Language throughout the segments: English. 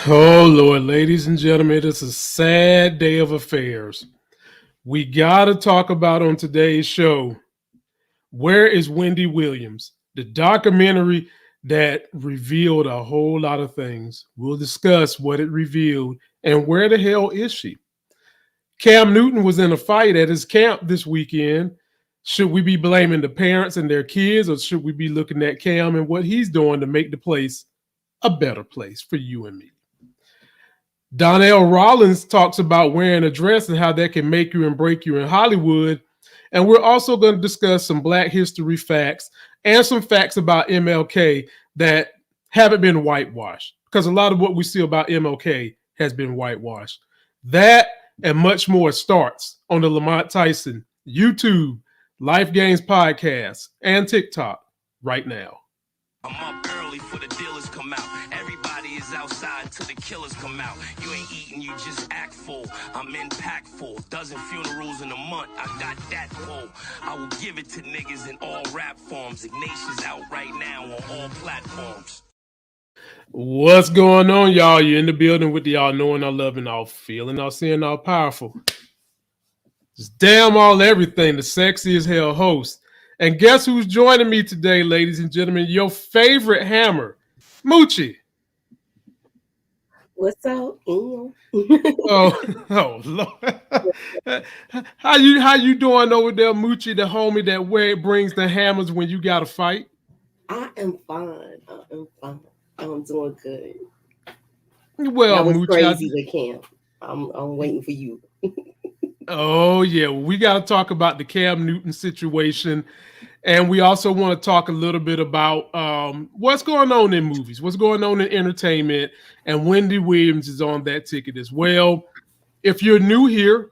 Oh, Lord, ladies and gentlemen, it's a sad day of affairs. We got to talk about on today's show, Where is Wendy Williams? The documentary that revealed a whole lot of things. We'll discuss what it revealed and where the hell is she? Cam Newton was in a fight at his camp this weekend. Should we be blaming the parents and their kids, or should we be looking at Cam and what he's doing to make the place a better place for you and me? Donnell Rollins talks about wearing a dress and how that can make you and break you in Hollywood. And we're also going to discuss some Black history facts and some facts about MLK that haven't been whitewashed, because a lot of what we see about MLK has been whitewashed. That and much more starts on the Lamont Tyson YouTube, Life Games podcast, and TikTok right now. I'm up early for the dealers come out. Everybody is outside till the killers come out. You ain't eating, you just act full. I'm impactful. Dozen funerals in a month. I got that pull. I will give it to niggas in all rap forms. Ignatius out right now on all platforms. What's going on, y'all? You're in the building with the all knowing, all loving, all feeling, all seeing, all powerful. Just damn all everything, the sexy as hell host. And guess who's joining me today, ladies and gentlemen? Your favorite hammer, Moochie. What's up? Oh, Lord. How you doing over there, Moochie, the homie that where it brings the hammers when you got to fight? I am fine. I'm doing good. Well, that was Moochie, crazy with camp. I'm waiting for you. Oh, yeah. Well, we got to talk about the Cam Newton situation. And we also want to talk a little bit about what's going on in movies, what's going on in entertainment. And Wendy Williams is on that ticket as well. If you're new here,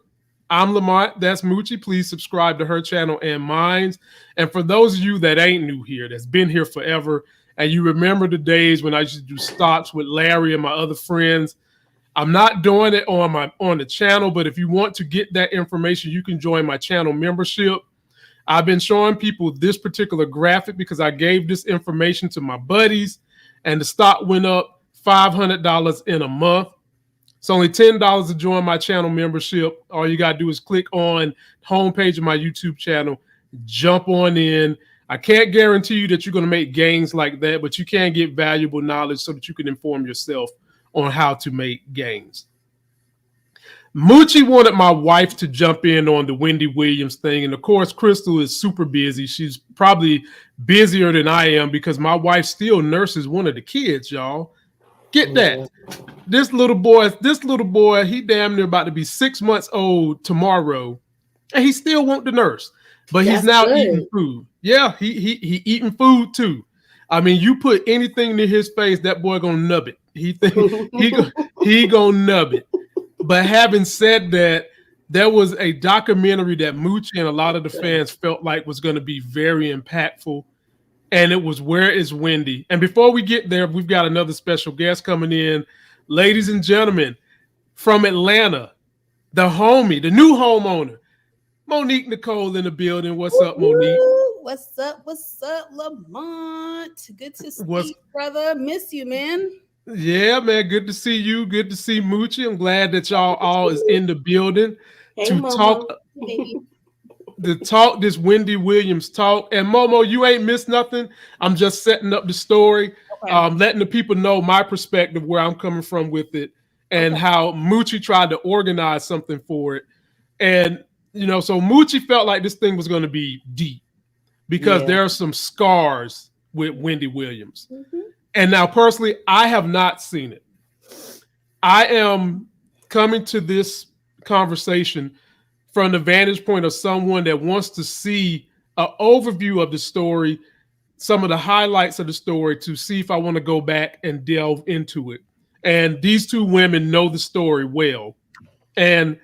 I'm Lamont. That's Moochie. Please subscribe to her channel and mine. And for those of you that ain't new here, that's been here forever, and you remember the days when I used to do stops with Larry and my other friends, I'm not doing it on the channel, but if you want to get that information, you can join my channel membership. I've been showing people this particular graphic because I gave this information to my buddies, and the stock went up $500 in a month. It's only $10 to join my channel membership. All you got to do is click on the homepage of my YouTube channel, jump on in. I can't guarantee you that you're going to make gains like that, but you can get valuable knowledge so that you can inform yourself on how to make gains. Moochie wanted my wife to jump in on the Wendy Williams thing. And of course, Crystal is super busy. She's probably busier than I am because my wife still nurses one of the kids, y'all. Get that. This little boy, he damn near about to be 6 months old tomorrow. And he still wants to nurse. But he's now eating food. Yeah, he eating food too. I mean, you put anything near his face, that boy gonna nub it. He gonna nub it. But having said that, there was a documentary that Moochie and a lot of the fans felt like was going to be very impactful, and it was Where is Wendy? And before we get there, we've got another special guest coming in. Ladies and gentlemen, from Atlanta, the homie, the new homeowner, Monique Nicole in the building. What's up, Monique? What's up, Lamont? Good to see you, brother. Miss you, man. Yeah, man. Good to see you. Good to see Moochie. I'm glad that y'all all is in the building to talk this Wendy Williams talk. And Momo, you ain't missed nothing. I'm just setting up the story, letting the people know my perspective, where I'm coming from with it, and how Moochie tried to organize something for it. And, so Moochie felt like this thing was going to be deep because there are some scars with Wendy Williams. Mm-hmm. And now, personally, I have not seen it. I am coming to this conversation from the vantage point of someone that wants to see an overview of the story, some of the highlights of the story, to see if I want to go back and delve into it. And these two women know the story well. And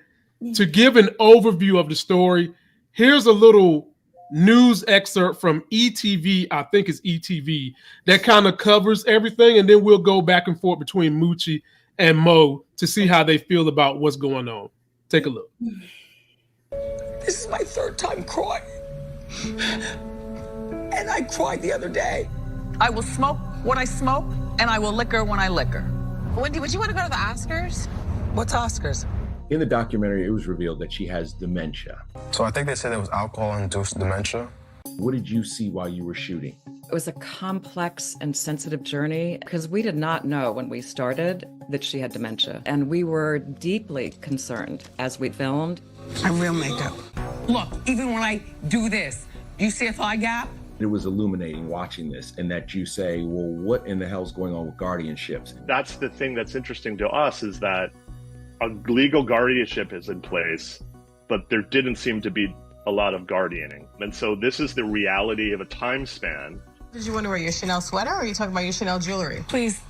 to give an overview of the story, here's a little news excerpt from ETV, I think it's ETV, that kind of covers everything, and then we'll go back and forth between Moochie and Mo to see how they feel about what's going on. Take a look. This is my third time crying. And I cried the other day. I will smoke when I smoke, and I will liquor when I liquor. Wendy, would you want to go to the Oscars? What's Oscars? In the documentary, it was revealed that she has dementia. So I think they said it was alcohol-induced dementia. What did you see while you were shooting? It was a complex and sensitive journey because we did not know when we started that she had dementia. And we were deeply concerned as we filmed. I'm real makeup. Look, even when I do this, do you see a thigh gap? It was illuminating watching this, and that you say, well, what in the hell's going on with guardianships? That's the thing that's interesting to us, is that a legal guardianship is in place, but there didn't seem to be a lot of guardianing. And so this is the reality of a time span. Did you want to wear your Chanel sweater, or are you talking about your Chanel jewelry? Please,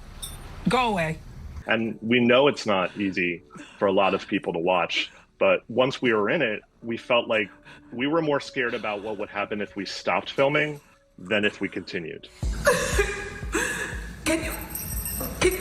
go away. And we know it's not easy for a lot of people to watch, but once we were in it, we felt like we were more scared about what would happen if we stopped filming than if we continued. Can you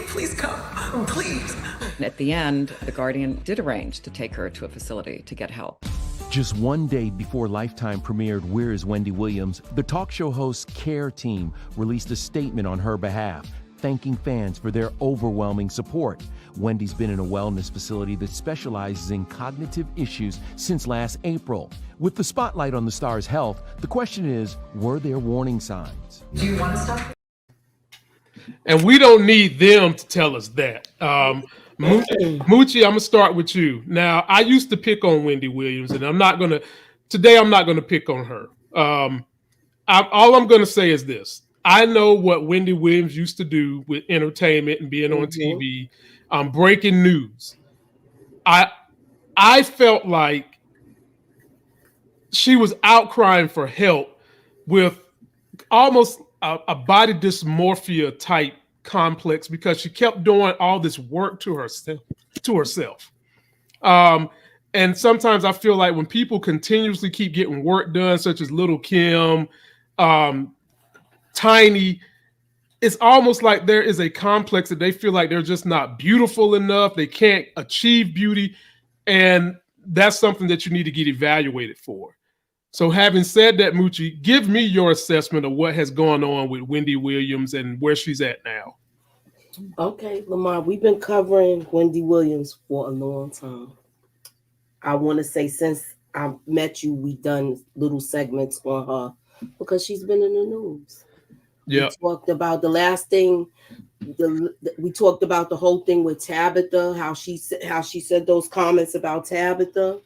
please come? Please. And at the end, the Guardian did arrange to take her to a facility to get help. Just one day before Lifetime premiered Where is Wendy Williams, the talk show host's care team released a statement on her behalf, thanking fans for their overwhelming support. Wendy's been in a wellness facility that specializes in cognitive issues since last April. With the spotlight on the star's health, the question is, were there warning signs? Do you want to stop? And we don't need them to tell us that. Moochie, I'm gonna start with you. Now, I used to pick on Wendy Williams, and today I'm not gonna pick on her. All I'm gonna say is this. I know what Wendy Williams used to do with entertainment and being on TV, breaking news. I felt like she was outcrying for help with almost a body dysmorphia type complex because she kept doing all this work to herself. And sometimes I feel like when people continuously keep getting work done, such as Little Kim, Tiny, it's almost like there is a complex that they feel like they're just not beautiful enough. They can't achieve beauty. And that's something that you need to get evaluated for. So having said that, Moochie, give me your assessment of what has gone on with Wendy Williams and where she's at now. Okay, Lamont, we've been covering Wendy Williams for a long time. I want to say since I met you, we've done little segments on her because she's been in the news. Yeah, we talked about the last thing. We talked about the whole thing with Tabitha, how she said those comments about Tabitha.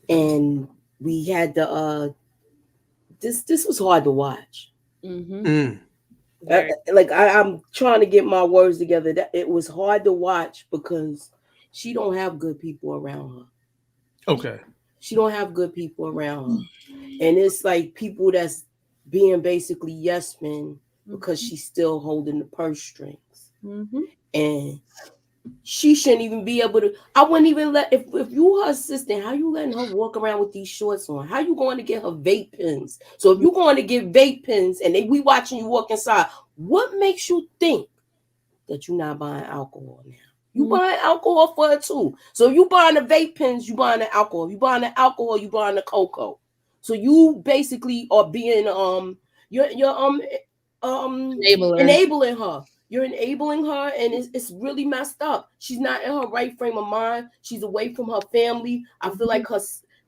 And we had the this was hard to watch. I'm trying to get my words together. That it was hard to watch because she don't have good people around her. Okay. She don't have good people around her. And it's like people that's being basically yes men because she's still holding the purse strings. And she shouldn't even be able to. I wouldn't even let, if you her assistant, how you letting her walk around with these shorts on? How you going to get her vape pens? So if you're going to get vape pens and we watching you walk inside, what makes you think that you're not buying alcohol now? You buying alcohol for her too. So you buying the vape pens, you buying the alcohol. You buying the alcohol, you buying the cocoa. So you basically are being you're enabling her. You're enabling her, and it's really messed up. She's not in her right frame of mind. She's away from her family. I feel like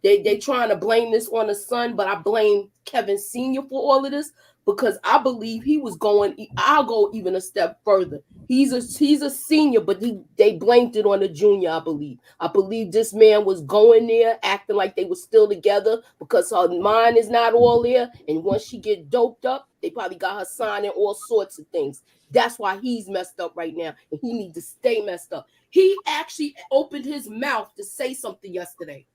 they trying to blame this on the son, but I blame Kevin Sr. for all of this because I believe he was going. I'll go even a step further. He's a senior, but they blamed it on the junior. I believe this man was going there acting like they were still together because her mind is not all there. And once she get doped up, they probably got her signing all sorts of things. That's why he's messed up right now, and he needs to stay messed up. He actually opened his mouth to say something yesterday.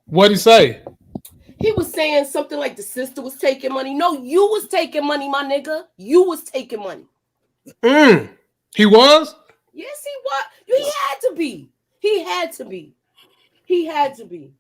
What'd he say? He was saying something like the sister was taking money. No, you was taking money, my nigga. You was taking money. He was? Yes, he was. He had to be. He had to be. He had to be.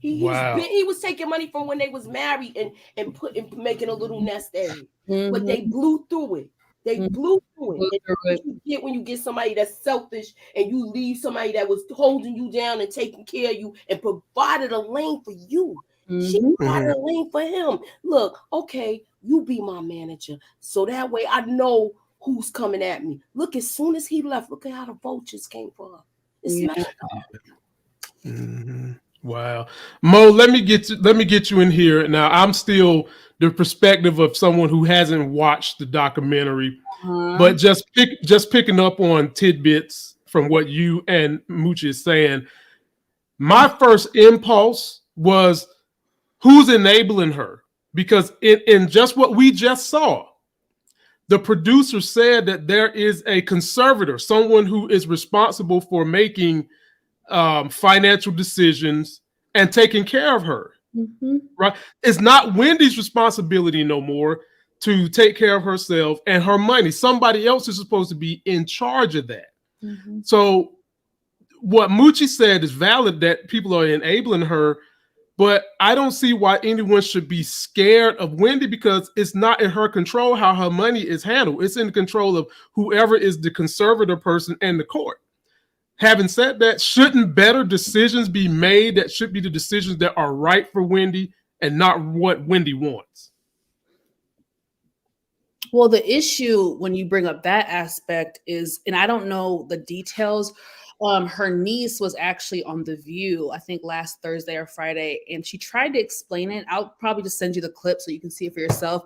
He was taking money from when they was married and making a little nest egg. But they blew through it. They blew through it. What you get when you get somebody that's selfish and you leave somebody that was holding you down and taking care of you and provided a lane for you. She provided a lane for him. Look, okay, you be my manager. So that way I know who's coming at me. Look, as soon as he left, look at how the vultures came for her. It's messed up. Mm-hmm. Wow. Mo, let me get you in here. Now, I'm still the perspective of someone who hasn't watched the documentary, but just picking up on tidbits from what you and Moochie is saying. My first impulse was, who's enabling her? Because in just what we just saw, the producer said that there is a conservator, someone who is responsible for making financial decisions and taking care of her. Mm-hmm. Right? It's not Wendy's responsibility no more to take care of herself and her money. Somebody else is supposed to be in charge of that. Mm-hmm. So what Moochie said is valid, that people are enabling her, but I don't see why anyone should be scared of Wendy, because it's not in her control how her money is handled. It's in the control of whoever is the conservative person and the court. Having said that, shouldn't better decisions be made that should be the decisions that are right for Wendy and not what Wendy wants? Well, the issue when you bring up that aspect is, and I don't know the details, her niece was actually on The View, I think last Thursday or Friday, and she tried to explain it. I'll probably just send you the clip so you can see it for yourself.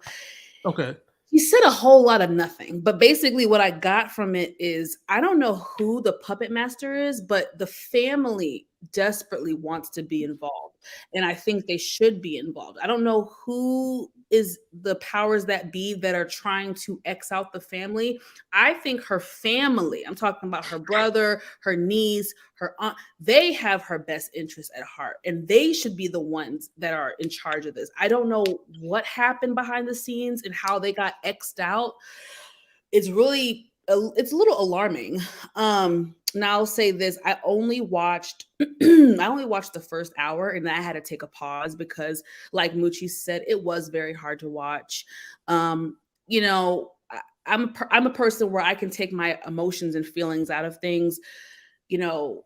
Okay. He said a whole lot of nothing, but basically what I got from it is, I don't know who the puppet master is, but the family desperately wants to be involved. And I think they should be involved. I don't know who is the powers that be that are trying to X out the family. I think her family, I'm talking about her brother, her niece, her aunt, they have her best interest at heart, and they should be the ones that are in charge of this. I don't know what happened behind the scenes and how they got X'd out. It's really, it's a little alarming. Now I'll say this: I only watched the first hour, and I had to take a pause because, like Moochie said, it was very hard to watch. You know, I'm a person where I can take my emotions and feelings out of things. You know,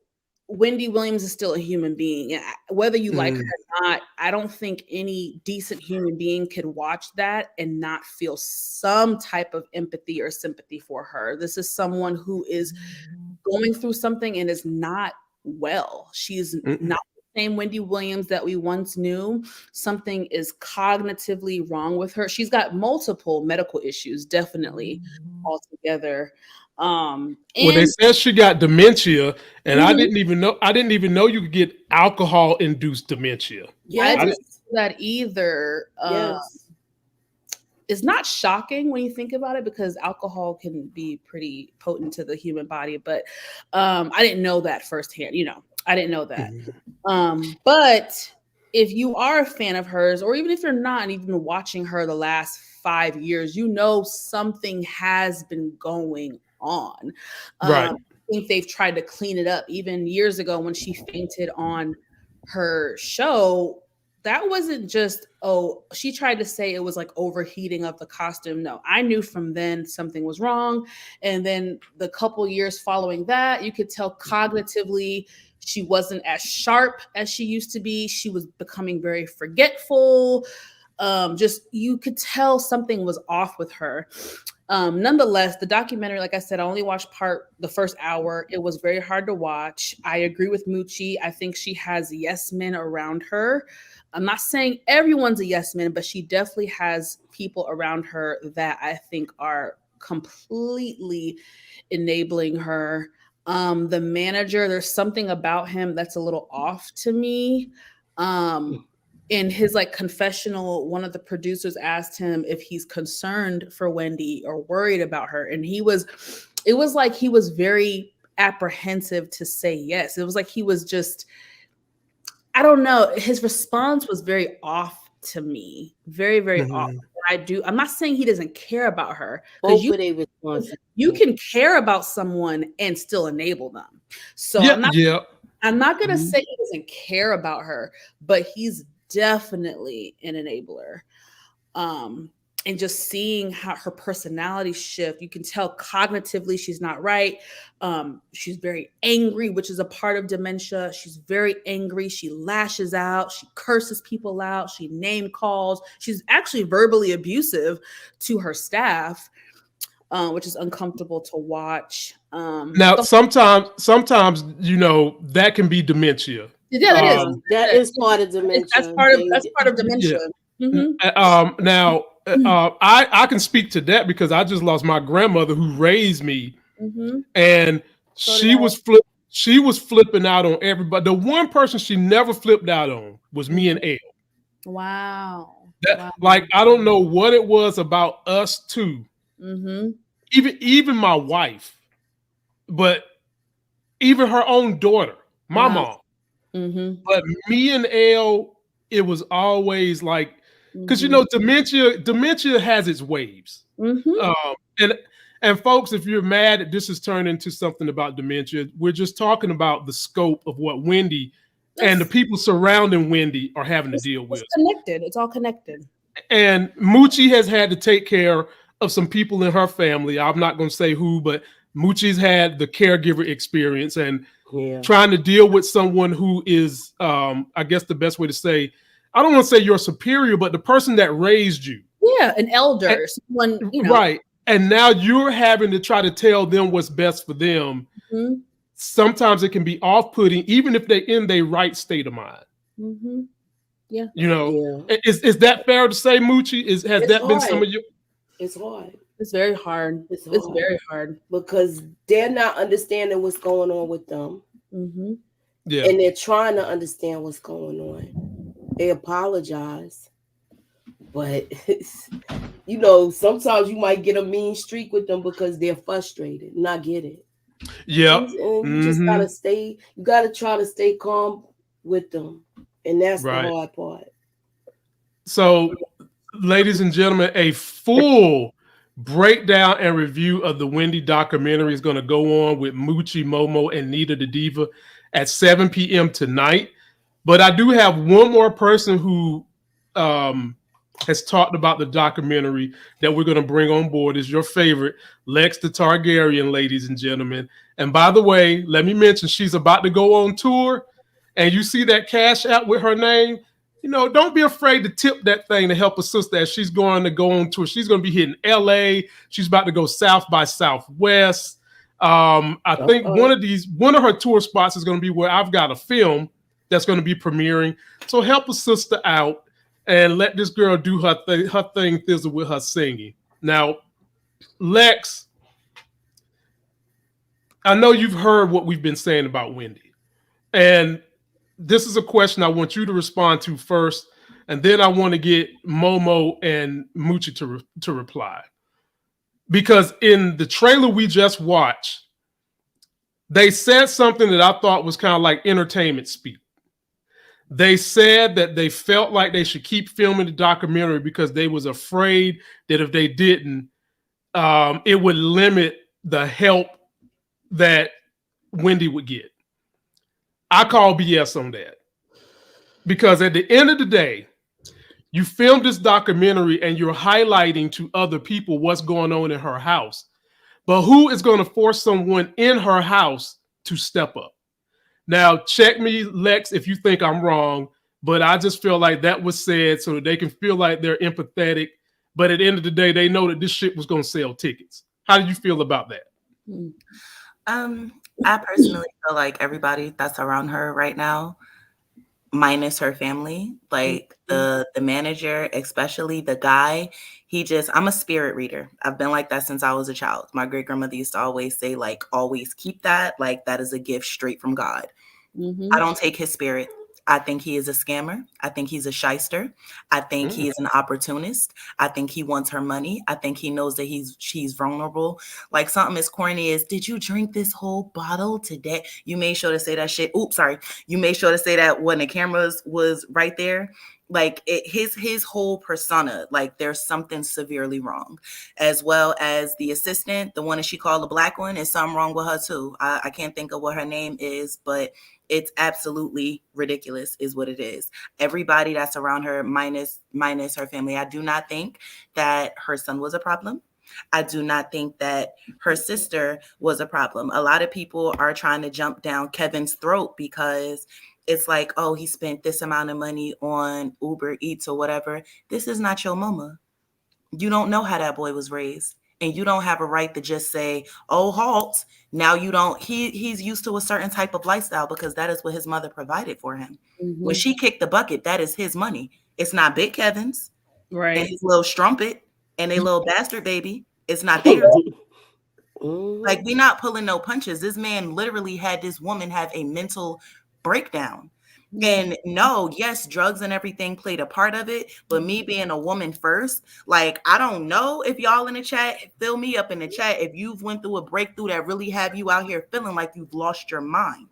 Wendy Williams is still a human being, and whether you like her or not, I don't think any decent human being could watch that and not feel some type of empathy or sympathy for her. This is someone who is going through something and is not well. She's not the same Wendy Williams that we once knew. Something is cognitively wrong with her. She's got multiple medical issues, definitely altogether. Well, they said she got dementia, and I didn't even know you could get alcohol-induced dementia. Yeah, I didn't know that either. Yes. It's not shocking when you think about it, because alcohol can be pretty potent to the human body, but I didn't know that firsthand. You know, I didn't know that. But if you are a fan of hers, or even if you're not, and you've been watching her the last 5 years, you know something has been going on. Right. I think they've tried to clean it up. Even years ago when she fainted on her show, that wasn't just, she tried to say it was like overheating of the costume. No, I knew from then something was wrong. And then the couple years following that, you could tell cognitively she wasn't as sharp as she used to be. She was becoming very forgetful. Just, you could tell something was off with her. Nonetheless, the documentary, like I said, I only watched the first hour. It was very hard to watch. I agree with Moochie. I think she has yes men around her. I'm not saying everyone's a yes man, but she definitely has people around her that I think are completely enabling her. The manager, there's something about him that's a little off to me. In his like confessional, one of the producers asked him if he's concerned for Wendy or worried about her. And it was like he was very apprehensive to say yes. It was like he was just, I don't know. His response was very off to me. Very, very off. I'm not saying he doesn't care about her. You can care about someone and still enable them. So I'm not going to say he doesn't care about her, but he's definitely an enabler. and just seeing how her personality shift. You can tell cognitively she's not right. She's very angry, which is a part of dementia. She's very angry. She lashes out. She curses people out. She name calls. She's actually verbally abusive to her staff, which is uncomfortable to watch. Now, sometimes that can be dementia. Yeah, that is part of dementia. That's part of dementia. Yeah. Mm-hmm. Now, I can speak to that because I just lost my grandmother who raised me, and she was flipping out on everybody. The one person she never flipped out on was me and Elle. Wow. Like, I don't know what it was about us two. Even my wife, but even her own daughter, my mom. But me and Elle, it was always like, because dementia has its waves. And folks, if you're mad that this has turned into something about dementia, we're just talking about the scope of what Wendy and the people surrounding Wendy are having to deal with. It's connected. It's all connected. And Moochie has had to take care of some people in her family. I'm not going to say who, but Moochie's had the caregiver experience and trying to deal with someone who is, I guess the best way to say, I don't want to say you're superior, but the person that raised you. Yeah, an elder. Someone, Right. And now you're having to try to tell them what's best for them. Sometimes it can be off-putting, even if they're in their right state of mind. Yeah. Is that fair to say, Moochie? Has that been some of your? It's hard. It's very hard. It's very hard because they're not understanding what's going on with them. Yeah. And they're trying to understand what's going on. They apologize, but sometimes you might get a mean streak with them because they're frustrated. And I get it. Yeah. And you just gotta stay. You gotta try to stay calm with them, and that's the hard part. So, ladies and gentlemen, a full breakdown and review of the Wendy documentary is going to go on with Moochie, Momo, and Nita the Diva at 7 p.m. tonight. But I do have one more person who has talked about the documentary that we're going to bring on board. Is your favorite, Lex the Targaryen, ladies and gentlemen. And by the way, let me mention she's about to go on tour, and you see that Cash App with her name. Don't be afraid to tip that thing to help a sister as she's going to go on tour. She's going to be hitting LA. She's about to go South by Southwest. I think one of her tour spots is going to be where I've got a film that's going to be premiering. So help a sister out and let this girl do her thing thizzle with her singing. Now, Lex, I know you've heard what we've been saying about Wendy, and this is a question I want you to respond to first, and then I want to get Momo and Moochie to reply. Because in the trailer we just watched, they said something that I thought was kind of like entertainment speak. They said that they felt like they should keep filming the documentary because they was afraid that if they didn't, it would limit the help that Wendy would get. I call BS on that, because at the end of the day, you filmed this documentary and you're highlighting to other people what's going on in her house. But who is going to force someone in her house to step up? Now, check me, Lex, if you think I'm wrong, but I just feel like that was said so that they can feel like they're empathetic. But at the end of the day, they know that this shit was going to sell tickets. How do you feel about that? I personally feel like everybody that's around her right now, minus her family, like the manager, especially the guy, I'm a spirit reader. I've been like that since I was a child. My great grandmother used to always say, like, always keep that. Like, that is a gift straight from God. I don't take his spirit. I think he is a scammer. I think he's a shyster. I think he is an opportunist. I think he wants her money. I think he knows that she's vulnerable. Like, something as corny as, did you drink this whole bottle today? You made sure to say that shit. Oops, sorry. You made sure to say that when the cameras was right there. Like his whole persona, like there's something severely wrong, as well as the assistant, the one that she called the black one, is something wrong with her too. I can't think of what her name is, but it's absolutely ridiculous is what it is. Everybody that's around her, minus her family. I do not think that her son was a problem. I do not think that her sister was a problem. A lot of people are trying to jump down Kevin's throat because it's like, oh, he spent this amount of money on Uber Eats or whatever. This is not your mama. You don't know how that boy was raised. And you don't have a right to just say, oh, halt. Now you don't. He's used to a certain type of lifestyle because that is what his mother provided for him. Mm-hmm. When she kicked the bucket, that is his money. It's not Big Kevin's. Right. And his little strumpet and a little bastard baby. It's not theirs. Like, we're not pulling no punches. This man literally had this woman have a mental breakdown. And no, yes, drugs and everything played a part of it, but me being a woman first, like, I don't know if y'all in the chat, fill me up in the chat if you've went through a breakthrough that really have you out here feeling like you've lost your mind.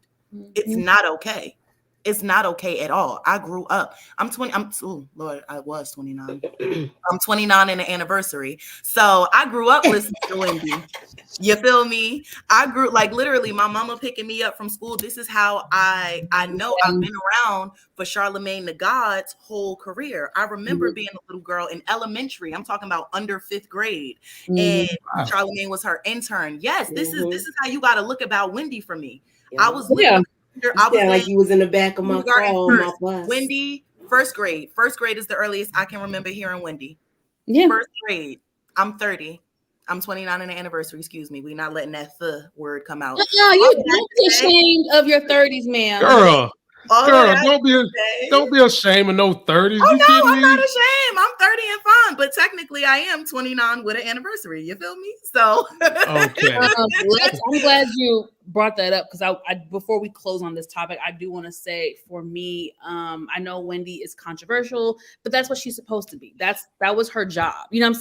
It's not okay. It's not okay at all. I grew up. I was 29. I'm 29 in the anniversary. So I grew up listening to Wendy. You feel me? I grew, like, literally my mama picking me up from school. This is how I know I've been around for Charlemagne the God's whole career. I remember being a little girl in elementary. I'm talking about under 5th grade. And Charlemagne was her intern. Yes, this is how you got to look about Wendy for me. I was I was like you was in the back of my car on my bus. Wendy, 1st grade. 1st grade is the earliest I can remember hearing Wendy. Yeah. 1st grade. I'm 30. I'm 29 in the anniversary. Excuse me. We're not letting that word come out. No, you don't be ashamed of your 30s, ma'am. Girl, don't be ashamed of no 30s. Oh, you no, I'm not ashamed. I'm 30 and fine, but technically I am 29 with an anniversary. You feel me? So okay. I'm glad you brought that up because I before we close on this topic, I do want to say for me, I know Wendy is controversial, but that's what she's supposed to be. That was her job. You know,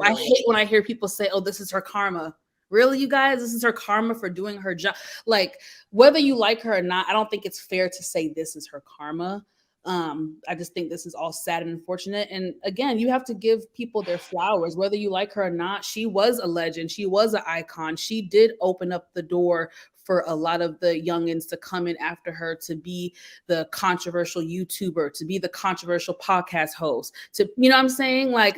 I hate when I hear people say, "Oh, this is her karma." Really, you guys, this is her karma for doing her job. Like, whether you like her or not, I don't think it's fair to say this is her karma. I just think this is all sad and unfortunate. And again, you have to give people their flowers, whether you like her or not. She was a legend. She was an icon. She did open up the door for a lot of the youngins to come in after her, to be the controversial YouTuber, to be the controversial podcast host, to, you know what I'm saying? Like,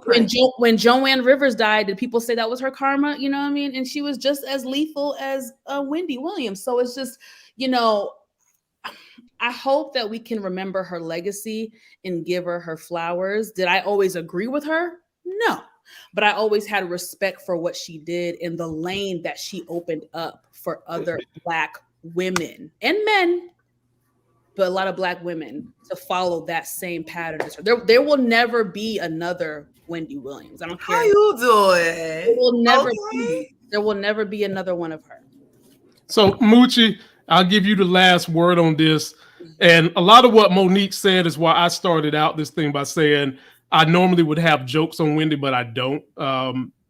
when Joanne Rivers died, did people say that was her karma? You know what I mean? And she was just as lethal as Wendy Williams. So it's just, you know, I hope that we can remember her legacy and give her flowers. Did I always agree with her? No. But I always had respect for what she did in the lane that she opened up for other Black women and men, but a lot of Black women to follow that same pattern as her. There will never be another Wendy Williams. I don't care. How you doing? There will never be another one of her. So, Moochie, I'll give you the last word on this. And a lot of what Monique said is why I started out this thing by saying I normally would have jokes on Wendy, but I don't,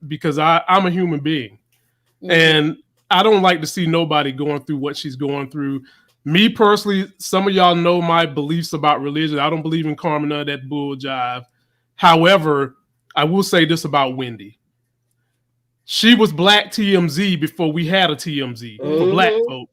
because I'm a human being. Mm-hmm. And I don't like to see nobody going through what she's going through. Me personally, some of y'all know my beliefs about religion. I don't believe in karma, none of that bull jive. However, I will say this about Wendy. She was Black TMZ before we had a TMZ for Black folk.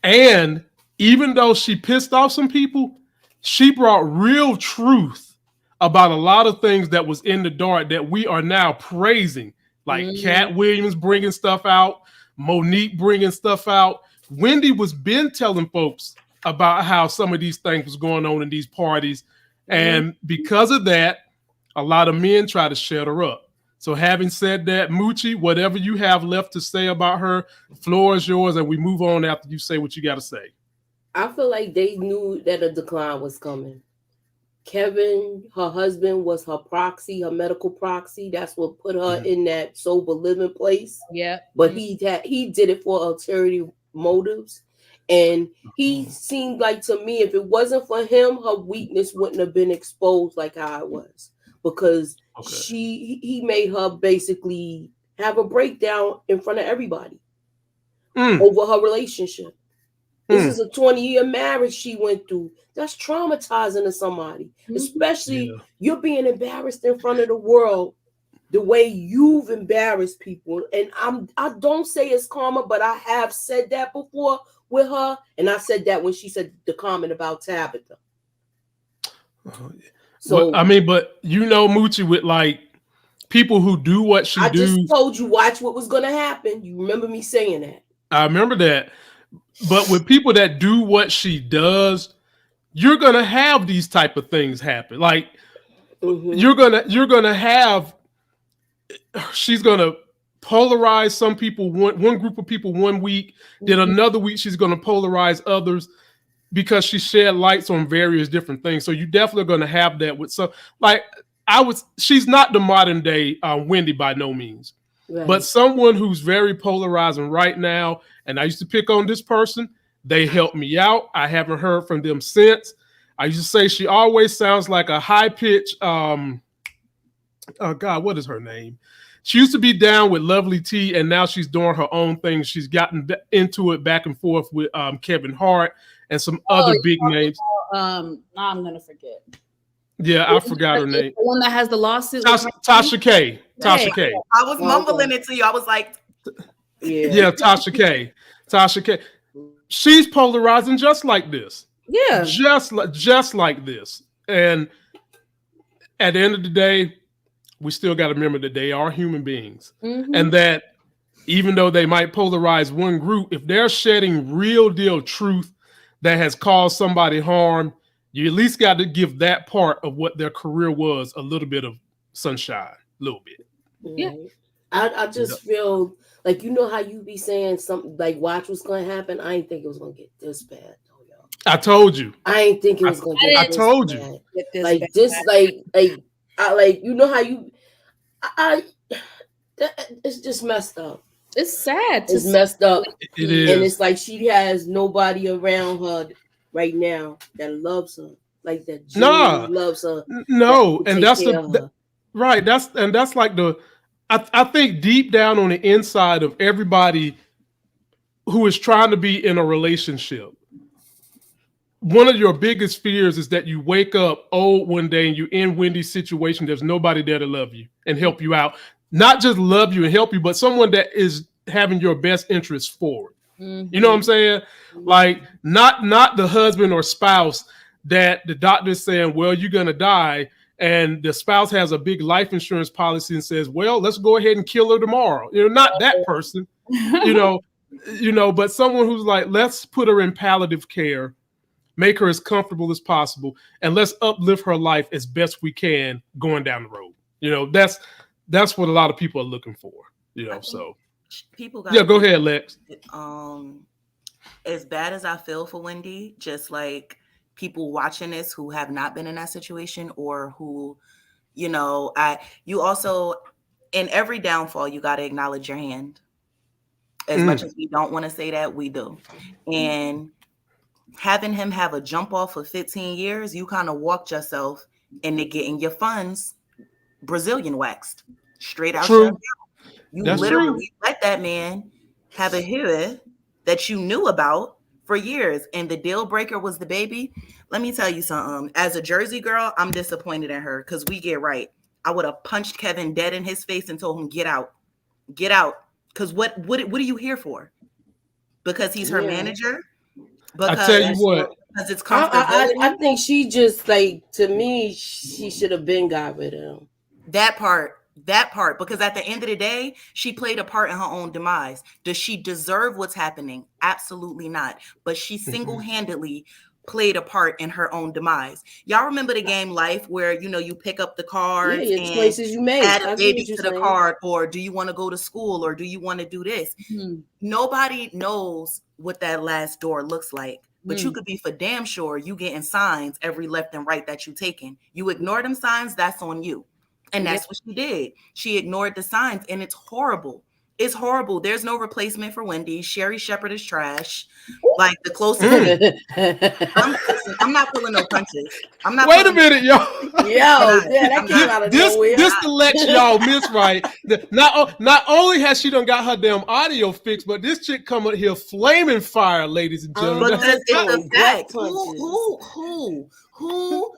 And even though she pissed off some people, she brought real truth about a lot of things that was in the dark that we are now praising. Like Cat Williams bringing stuff out, Monique bringing stuff out. Wendy was been telling folks about how some of these things was going on in these parties. And because of that, a lot of men try to shut her up. So having said that, Moochie, whatever you have left to say about her, the floor is yours, and we move on after you say what you got to say. I feel like they knew that a decline was coming. Kevin, her husband, was her proxy, her medical proxy. That's what put her in that sober living place. Yeah. But he did it for ulterior motives. And he seemed like, to me, if it wasn't for him, her weakness wouldn't have been exposed like how it was. Because he made her basically have a breakdown in front of everybody over her relationship. This is a 20-year marriage she went through. That's traumatizing to somebody, especially you're being embarrassed in front of the world the way you've embarrassed people. And I don't say it's karma, but I have said that before with her. And I said that when she said the comment about Tabitha. So well, I mean, but you know, Moochie, with like people who do what she do. I just told you, watch what was going to happen. You remember me saying that? I remember that. But with people that do what she does, you're going to have these type of things happen. Like you're going to have, she's going to polarize some people, one group of people 1 week, then another week she's going to polarize others because she shed lights on various different things. So you definitely are going to have that with some, like she's not the modern day Wendy by no means, but someone who's very polarizing right now. And I used to pick on this person. They helped me out. I haven't heard from them since. I used to say she always sounds like a high pitch. Oh God, what is her name? She used to be down with Lovely T, and now she's doing her own thing. She's gotten into it back and forth with Kevin Hart and some other big names. I'm gonna forget. Yeah, I forgot her name. The one that has the lawsuit. Tasha K. Tasha K. I was mumbling it to you. I was like, yeah, Tasha K. Tasha K. She's polarizing just like this. Yeah, just like this. And at the end of the day, we still got to remember that they are human beings, and that even though they might polarize one group, if they're shedding real deal truth that has caused somebody harm, you at least got to give that part of what their career was a little bit of sunshine, a little bit. Yeah, I just feel like, you know how you be saying something like, watch what's going to happen. I didn't think it was going to get this bad, though, y'all. I told you. I didn't think it was going to get this bad. I told you. Like this, like you know how you, it's just messed up. It's sad. It's messed up. It is. And it's like she has nobody around her right now that loves her, like that genuinely loves her. No, and that's right. That's like I think deep down on the inside of everybody who is trying to be in a relationship, one of your biggest fears is that you wake up old one day and you're in Wendy's situation. There's nobody there to love you and help you out. Not just love you and help you, but someone that is having your best interests forward. You know what I'm saying? Like not the husband or spouse that the doctor's saying, well, you're going to die. And the spouse has a big life insurance policy and says, well, let's go ahead and kill her tomorrow. You know, not that person, you know, but someone who's like, let's put her in palliative care, make her as comfortable as possible, and let's uplift her life as best we can going down the road. You know, that's what a lot of people are looking for, you know, so. People got go ahead, Lex. As bad as I feel for Wendy, just like people watching this who have not been in that situation, or who, you know, you also, in every downfall, you got to acknowledge your hand. As much as we don't want to say that, we do. And having him have a jump off for 15 years, you kind of walked yourself into getting your funds Brazilian waxed straight out. True. You literally let that man have a hair that you knew about for years, and the deal breaker was the baby. Let me tell you something. As a Jersey girl, I'm disappointed in her because we get right. I would have punched Kevin dead in his face and told him, get out. Because what are you here for? Because he's her manager? Because, I tell you what. Because it's comfortable. I think she just, like, to me, she should have been got rid of him. That part, because at the end of the day, she played a part in her own demise. Does she deserve what's happening? Absolutely not. But she single-handedly played a part in her own demise. Y'all remember the game Life where, you know, you pick up the cards and choices you make. Add a baby to the card, or do you want to go to school, or do you want to do this? Nobody knows what that last door looks like. But you could be for damn sure you getting signs every left and right that you taking. You ignore them signs, that's on you. And that's what she did. She ignored the signs, and it's horrible. It's horrible. There's no replacement for Wendy. Sherry Shepherd is trash. Like the closest. I'm not pulling no punches. I'm not. Wait a minute, y'all. That came out of nowhere. This to let y'all miss right. Not only has she done got her damn audio fixed, but this chick come up here flaming fire, ladies and gentlemen. But it's a fact. Who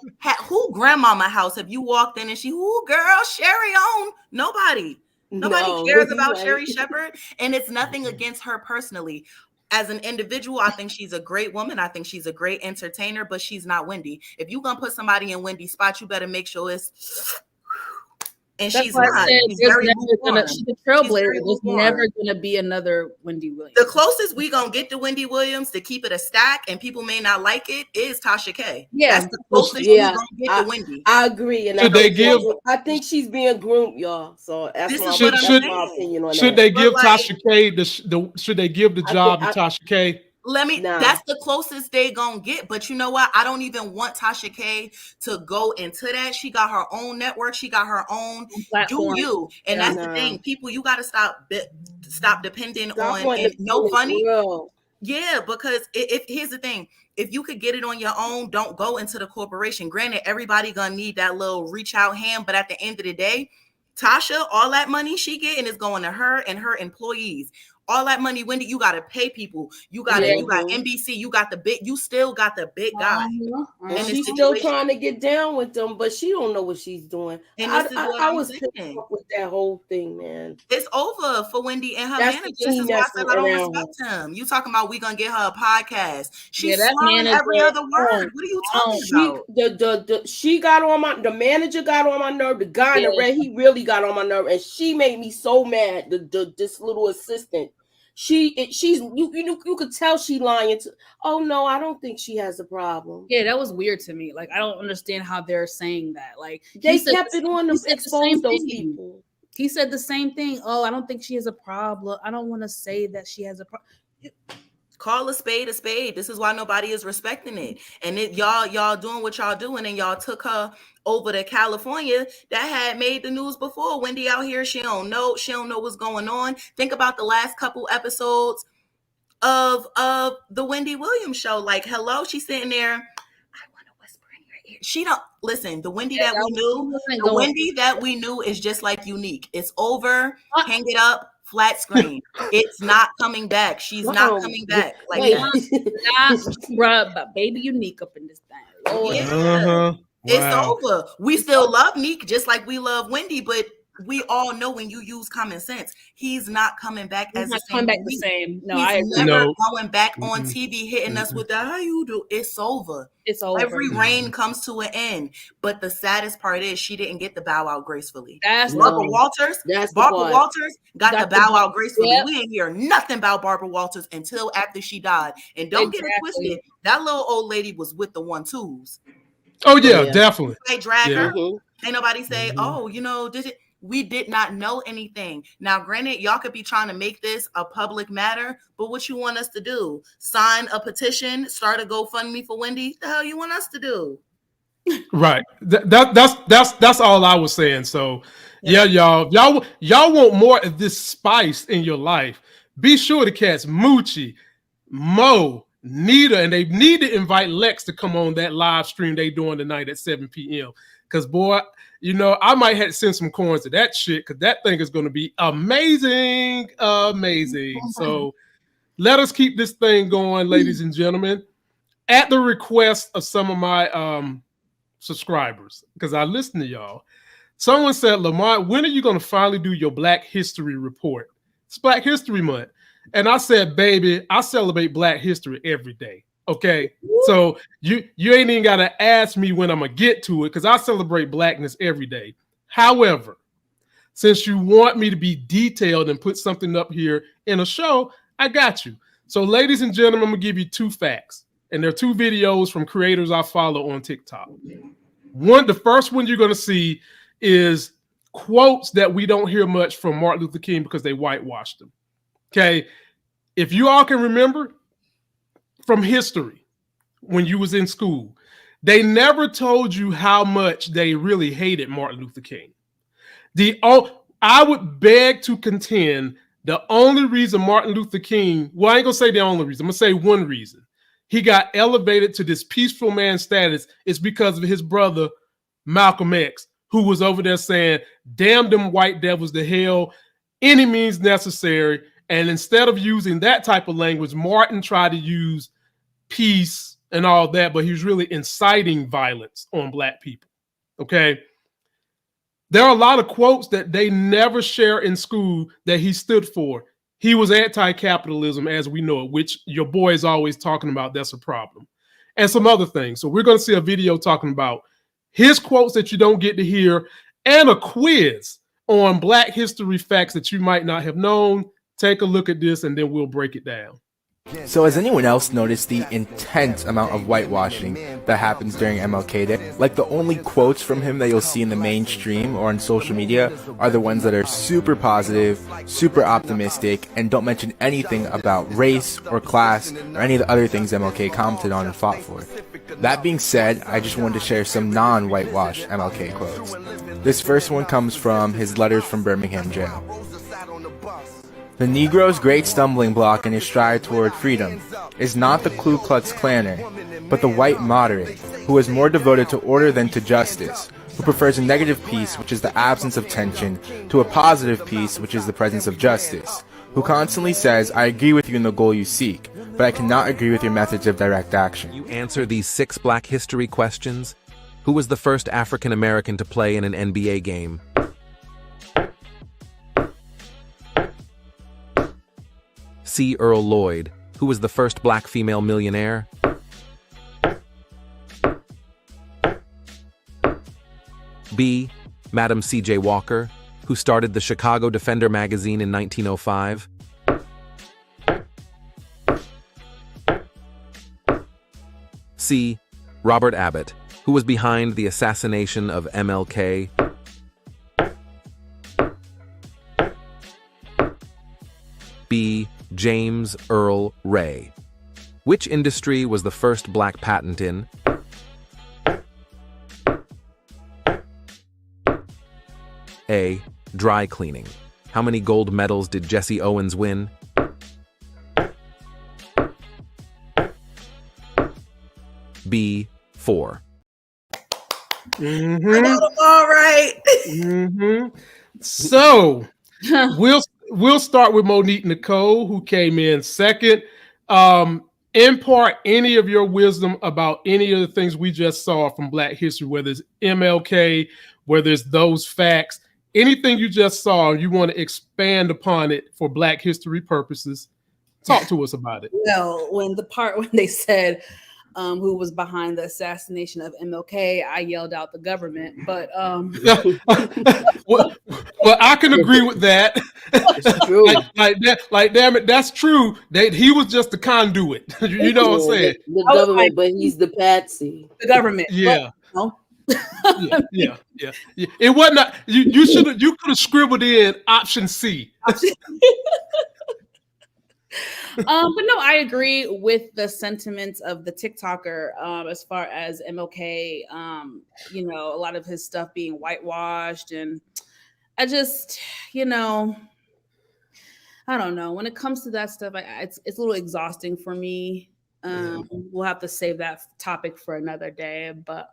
grandmama house have you walked in and who girl Sherry on? Nobody cares about Sherry Shepherd, and it's nothing against her personally. As an individual, I think she's a great woman. I think she's a great entertainer, but she's not Wendy. If you're gonna put somebody in Wendy's spot, you better make sure it's. And that's she's not. She's a trailblazer. There's never gonna be another Wendy Williams. The closest we gonna get to Wendy Williams to keep it a stack, and people may not like it, is Tasha K. Yeah, that's the closest we gonna get to Wendy. I agree, and I think she's being groomed, y'all. So that's my opinion on that. Should they give Tasha K should they give the job to Tasha K? That's the closest they gonna get. But you know what? I don't even want Tasha K to go into that. She got her own network. She got her own platform. Do you? And that's the thing. People, you got to stop depending on no funny. Yeah, because if here's the thing. If you could get it on your own, don't go into the corporation. Granted, everybody gonna need that little reach out hand. But at the end of the day, Tasha, all that money she getting is going to her and her employees. All that money, Wendy, you got to pay people. You got NBC. You got you still got the big guy. And she's still trying to get down with them, but she don't know what she's doing. And I was pissed off with that whole thing, man. It's over for Wendy and her manager. This is why I said I don't respect him. You talking about we gonna get her a podcast? She's slurring every other word. What are you talking about? She got on the manager got on my nerve. The guy in the red, he really got on my nerve, and she made me so mad. This little assistant. You could tell she lying to. Oh no, I don't think she has a problem. Yeah, that was weird to me. Like I don't understand how they're saying that. Like they kept it on them, expose those people. He said the same thing. Oh, I don't think she has a problem. I don't want to say that she has a problem. Call a spade a spade. This is why nobody is respecting it. And y'all doing what y'all doing, and y'all took her over to California that had made the news before. Wendy out here, she don't know what's going on. Think about the last couple episodes of the Wendy Williams show. Like, hello, she's sitting there. I want to whisper in your ear. She don't listen. The Wendy that we knew is just like Unique. It's over. Hang it up. Flat screen. It's not coming back. She's not coming back. Like that. Baby Unique up in this thing. Oh, yeah. It's over. We still love Neek just like we love Wendy, but we all know when you use common sense, he's not coming back as the same. No, he's never going back on TV hitting us with the how you do. It's over. It's over. Every reign comes to an end. But the saddest part is she didn't get the bow out gracefully. That's Barbara Walters. Barbara Walters got the bow out gracefully. Yep. We ain't hear nothing about Barbara Walters until after she died. And don't get it twisted. That little old lady was with the 1-2s. Oh yeah, definitely. They drag her. Ain't nobody say, oh, did it? We did not know anything. Now, granted, y'all could be trying to make this a public matter, but what you want us to do? Sign a petition, start a GoFundMe for Wendy? The hell you want us to do? Right. That's all I was saying. So yeah, y'all want more of this spice in your life. Be sure to catch Moochie, Mo, Nita, and they need to invite Lex to come on that live stream they doing tonight at 7 p.m. Because boy, I might have to send some coins to that shit because that thing is going to be amazing. So let us keep this thing going, ladies and gentlemen, at the request of some of my subscribers, because I listen to y'all. Someone said, Lamont, when are you going to finally do your Black History report? It's Black History Month. And I said, baby, I celebrate Black history every day. Okay, so you ain't even got to ask me when I'm going to get to it because I celebrate Blackness every day. However, since you want me to be detailed and put something up here in a show, I got you. So ladies and gentlemen, I'm going to give you 2 facts. And they're 2 videos from creators I follow on TikTok. The first one you're going to see is quotes that we don't hear much from Martin Luther King because they whitewashed him. Okay, if you all can remember, from history, when you was in school, they never told you how much they really hated Martin Luther King. I would beg to contend The only reason Martin Luther King, well, I ain't gonna say the only reason, I'm gonna say one reason he got elevated to this peaceful man status is because of his brother, Malcolm X, who was over there saying, damn them white devils to hell, any means necessary. And instead of using that type of language, Martin tried to use peace and all that, but he was really inciting violence on Black people. Okay. There are a lot of quotes that they never share in school that he stood for. He was anti-capitalism as we know it, which your boy is always talking about. That's a problem. And some other things. So we're going to see a video talking about his quotes that you don't get to hear and a quiz on Black history facts that you might not have known. Take a look at this and then we'll break it down. So has anyone else noticed the intense amount of whitewashing that happens during MLK Day? Like, the only quotes from him that you'll see in the mainstream or on social media are the ones that are super positive, super optimistic, and don't mention anything about race or class or any of the other things MLK commented on and fought for. That being said, I just wanted to share some non-whitewashed MLK quotes. This first one comes from his letters from Birmingham jail. The Negro's great stumbling block in his stride toward freedom is not the Ku Klux Klaner, but the white moderate, who is more devoted to order than to justice, who prefers a negative peace, which is the absence of tension, to a positive peace, which is the presence of justice, who constantly says, I agree with you in the goal you seek, but I cannot agree with your methods of direct action. You answer these 6 Black history questions. Who was the first African American to play in an NBA game? C. Earl Lloyd, who was the first Black female millionaire? B. Madam C.J. Walker, who started the Chicago Defender magazine in 1905? C. Robert Abbott, who was behind the assassination of MLK? B. James Earl Ray. Which industry was the first Black patent in? A. Dry cleaning. How many gold medals did Jesse Owens win? B. 4. I got them all right. So we'll start with Monique Nicole, who came in second. Impart any of your wisdom about any of the things we just saw from Black history, whether it's MLK, whether it's those facts, anything you just saw, you want to expand upon it for Black history purposes. Talk to us about it. Well, when they said who was behind the assassination of MLK, I yelled out the government. But well, I can agree with that. It's true. like damn it, that's true. He was just the conduit. You know what I'm saying? The government, but he's the patsy. The government. Yeah. But, yeah. It wasn't. You could have scribbled in option C. But no, I agree with the sentiments of the TikToker as far as MLK. A lot of his stuff being whitewashed, and I just, I don't know. When it comes to that stuff, it's a little exhausting for me. We'll have to save that topic for another day. But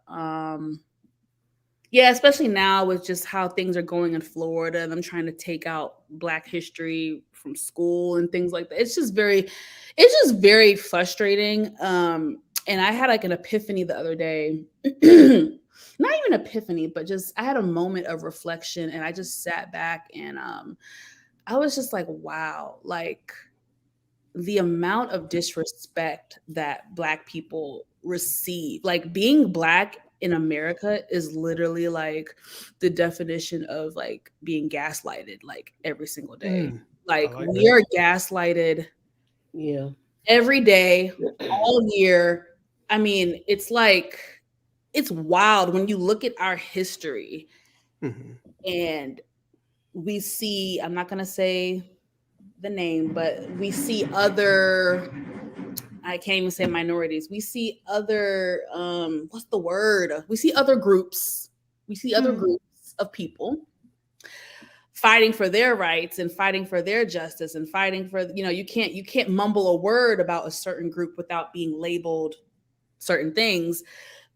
especially now with just how things are going in Florida, and I'm trying to take out Black history from school and things like that. It's just very frustrating. And I had like an epiphany the other day. Not even epiphany, but just I had a moment of reflection, and I just sat back and I was just like, wow, like the amount of disrespect that Black people receive. Like, being Black in America is literally like the definition of like being gaslighted like every single day. We are gaslighted every day, all year. I mean, it's wild when you look at our history and we see, I'm not going to say the name, but we see other, I can't even say minorities. We see other, what's the word? We see other groups. We see other groups of people fighting for their rights and fighting for their justice and fighting for, you can't mumble a word about a certain group without being labeled certain things.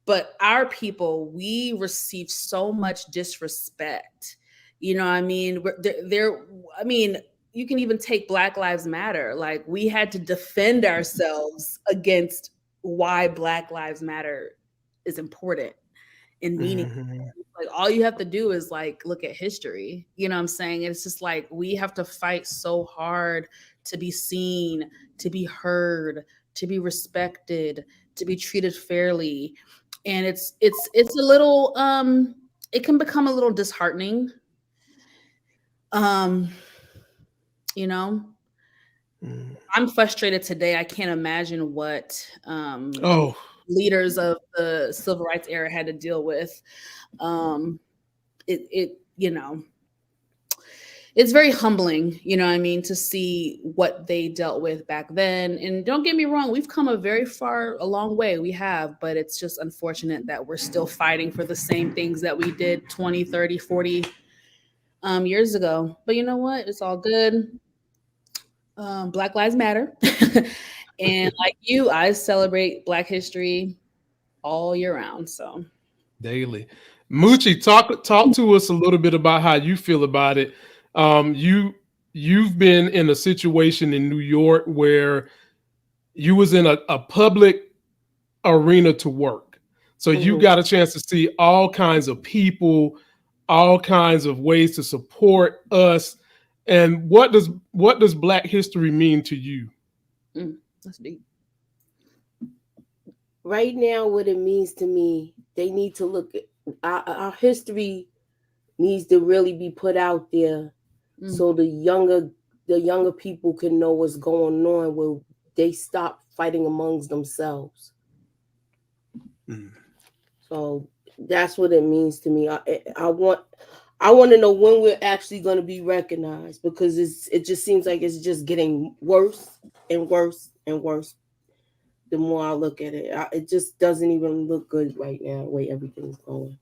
But our people, we receive so much disrespect. You know what I mean? You can even take Black Lives Matter. Like, we had to defend ourselves against why Black Lives Matter is important and meaningful. Like, all you have to do is like look at history. You know what I'm saying? It's just like, we have to fight so hard to be seen, to be heard, to be respected, to be treated fairly. And it's a little it can become a little disheartening. I'm frustrated today. I can't imagine what leaders of the civil rights era had to deal with. It's very humbling, you know what I mean, to see what they dealt with back then. And don't get me wrong, we've come a long way. We have, but it's just unfortunate that we're still fighting for the same things that we did 20, 30, 40 years ago. But you know what? It's all good. Black Lives Matter. And like you, I celebrate Black history all year round. So daily. Moochie, talk to us a little bit about how you feel about it. You've been in a situation in New York where you was in a public arena to work. So you got a chance to see all kinds of people, all kinds of ways to support us. And what does Black history mean to you? That's deep. Right now, what it means to me, they need to look at our history needs to really be put out there, so the younger people can know what's going on, where they stop fighting amongst themselves. So that's what it means to me. I want to know when we're actually going to be recognized, because it just seems like it's just getting worse and worse and worse. The more I look at it, it just doesn't even look good right now, the way everything's going.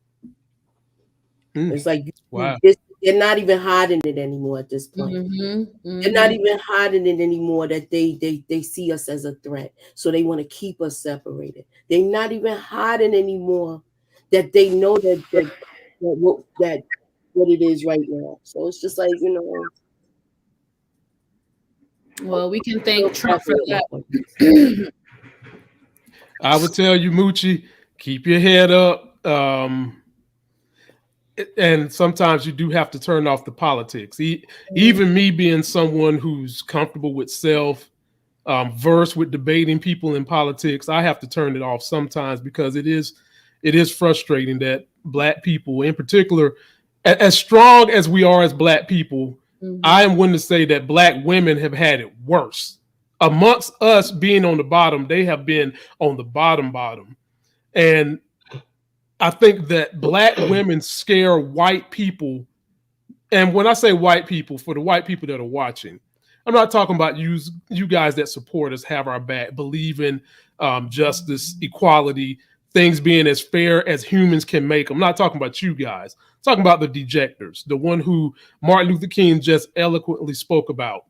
It's like, wow, they're not even hiding it anymore at this point. They're not even hiding it anymore that they see us as a threat. So they want to keep us separated. They're not even hiding anymore that they know that what it is right now. So it's just like, well, we can thank Trump for that. I would tell you, Moochie, keep your head up. And sometimes you do have to turn off the politics. Even me being someone who's comfortable with self, versed with debating people in politics, I have to turn it off sometimes, because it is frustrating that Black people in particular, as strong as we are as Black people, I am one to say that Black women have had it worse. Amongst us being on the bottom, they have been on the bottom. And I think that Black women scare white people. And when I say white people, for the white people that are watching, I'm not talking about you guys that support us, have our back, believe in justice, equality, things being as fair as humans can make. I'm not talking about you guys. I'm talking about the dejectors, the one who Martin Luther King just eloquently spoke about.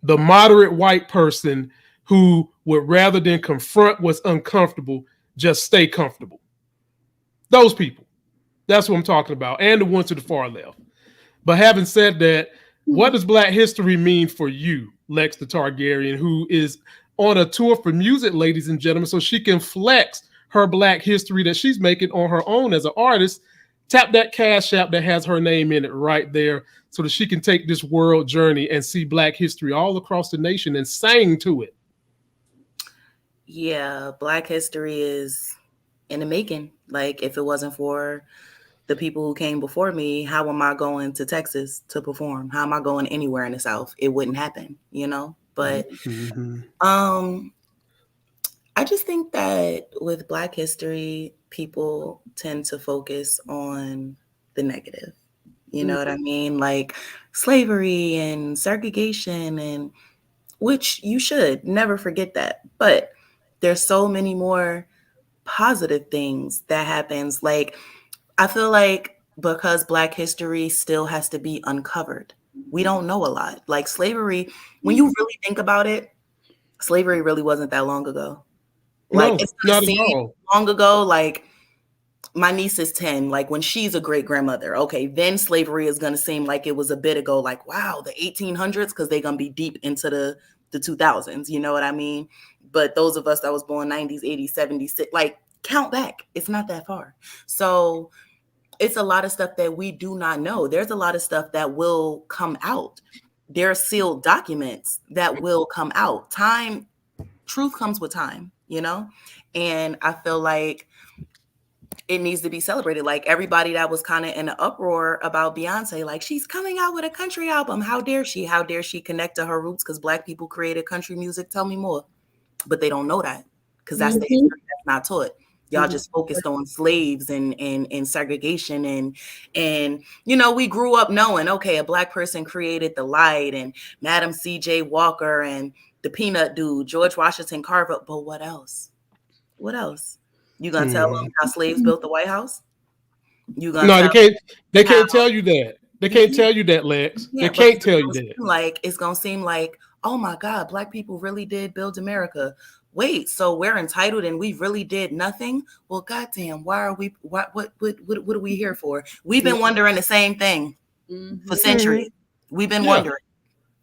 The moderate white person who would, rather than confront what's uncomfortable, just stay comfortable. Those people. That's what I'm talking about. And the ones to the far left. But having said that, what does Black history mean for you, Lex the Targaryen, who is on a tour for music, ladies and gentlemen, so she can flex her Black history that she's making on her own as an artist? Tap that Cash App that has her name in it right there, so that she can take this world journey and see Black history all across the nation and sing to it. Yeah, Black history is in the making. Like, if it wasn't for the people who came before me, how am I going to Texas to perform? How am I going anywhere in the South? It wouldn't happen, But I just think that with Black history, people tend to focus on the negative. You know what I mean? Like slavery and segregation, and which you should never forget that. But there's so many more positive things that happens. Like, I feel like because Black history still has to be uncovered. We don't know a lot. Like slavery, when you really think about it, slavery really wasn't that long ago. Like, No, it's not gonna at seem all. long ago. Like, my niece is 10. Like, when she's a great grandmother, okay, then slavery is gonna seem like it was a bit ago. Like, wow, the 1800s, because they're gonna be deep into the 2000s. You know what I mean? But those of us that was born 90s, 80s, 70s, like, count back. It's not that far. So it's a lot of stuff that we do not know. There's a lot of stuff that will come out. There are sealed documents that will come out. Truth comes with time, you know? And I feel like it needs to be celebrated. Like, everybody that was kind of in an uproar about Beyonce, like, she's coming out with a country album. How dare she? How dare she connect to her roots? Because Black people created country music. Tell me more. But they don't know that, because that's the history that's not taught. Y'all just focused on slaves and segregation and you know, we grew up knowing, okay, a Black person created the light and Madam C.J. Walker and the Peanut Dude, George Washington Carver. But what else? What else? You gonna tell them how slaves built the White House? You gonna No, tell they can't tell you that. They can't tell you that, Lex. They can't tell you that. Like, it's gonna seem like, oh my God, Black people really did build America. Wait, so we're entitled and we really did nothing? Well, goddamn, why are we? What are we here for? We've been wondering the same thing for centuries. We've been wondering.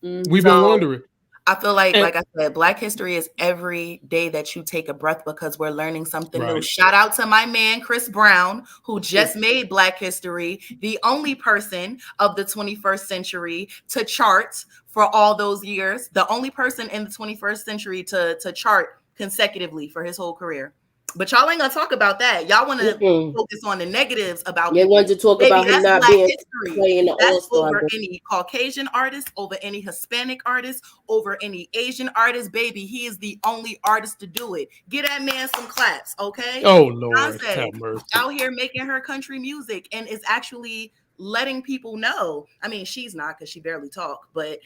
We've been wondering. I feel like I said, Black history is every day that you take a breath, because we're learning something new. Shout out to my man, Chris Brown, who just made Black history the only person of the 21st century to chart for all those years. The only person in the 21st century to chart consecutively for his whole career. But y'all ain't gonna talk about that. Y'all want to focus on the negatives about. They want to talk about him not being playing the All-Star. Over any Caucasian artist, over any Hispanic artist, over any Asian artist, baby. He is the only artist to do it. Get that man some claps, okay? Oh Lord, Beyonce out here making her country music and is actually letting people know. I mean, she's not, because she barely talk, but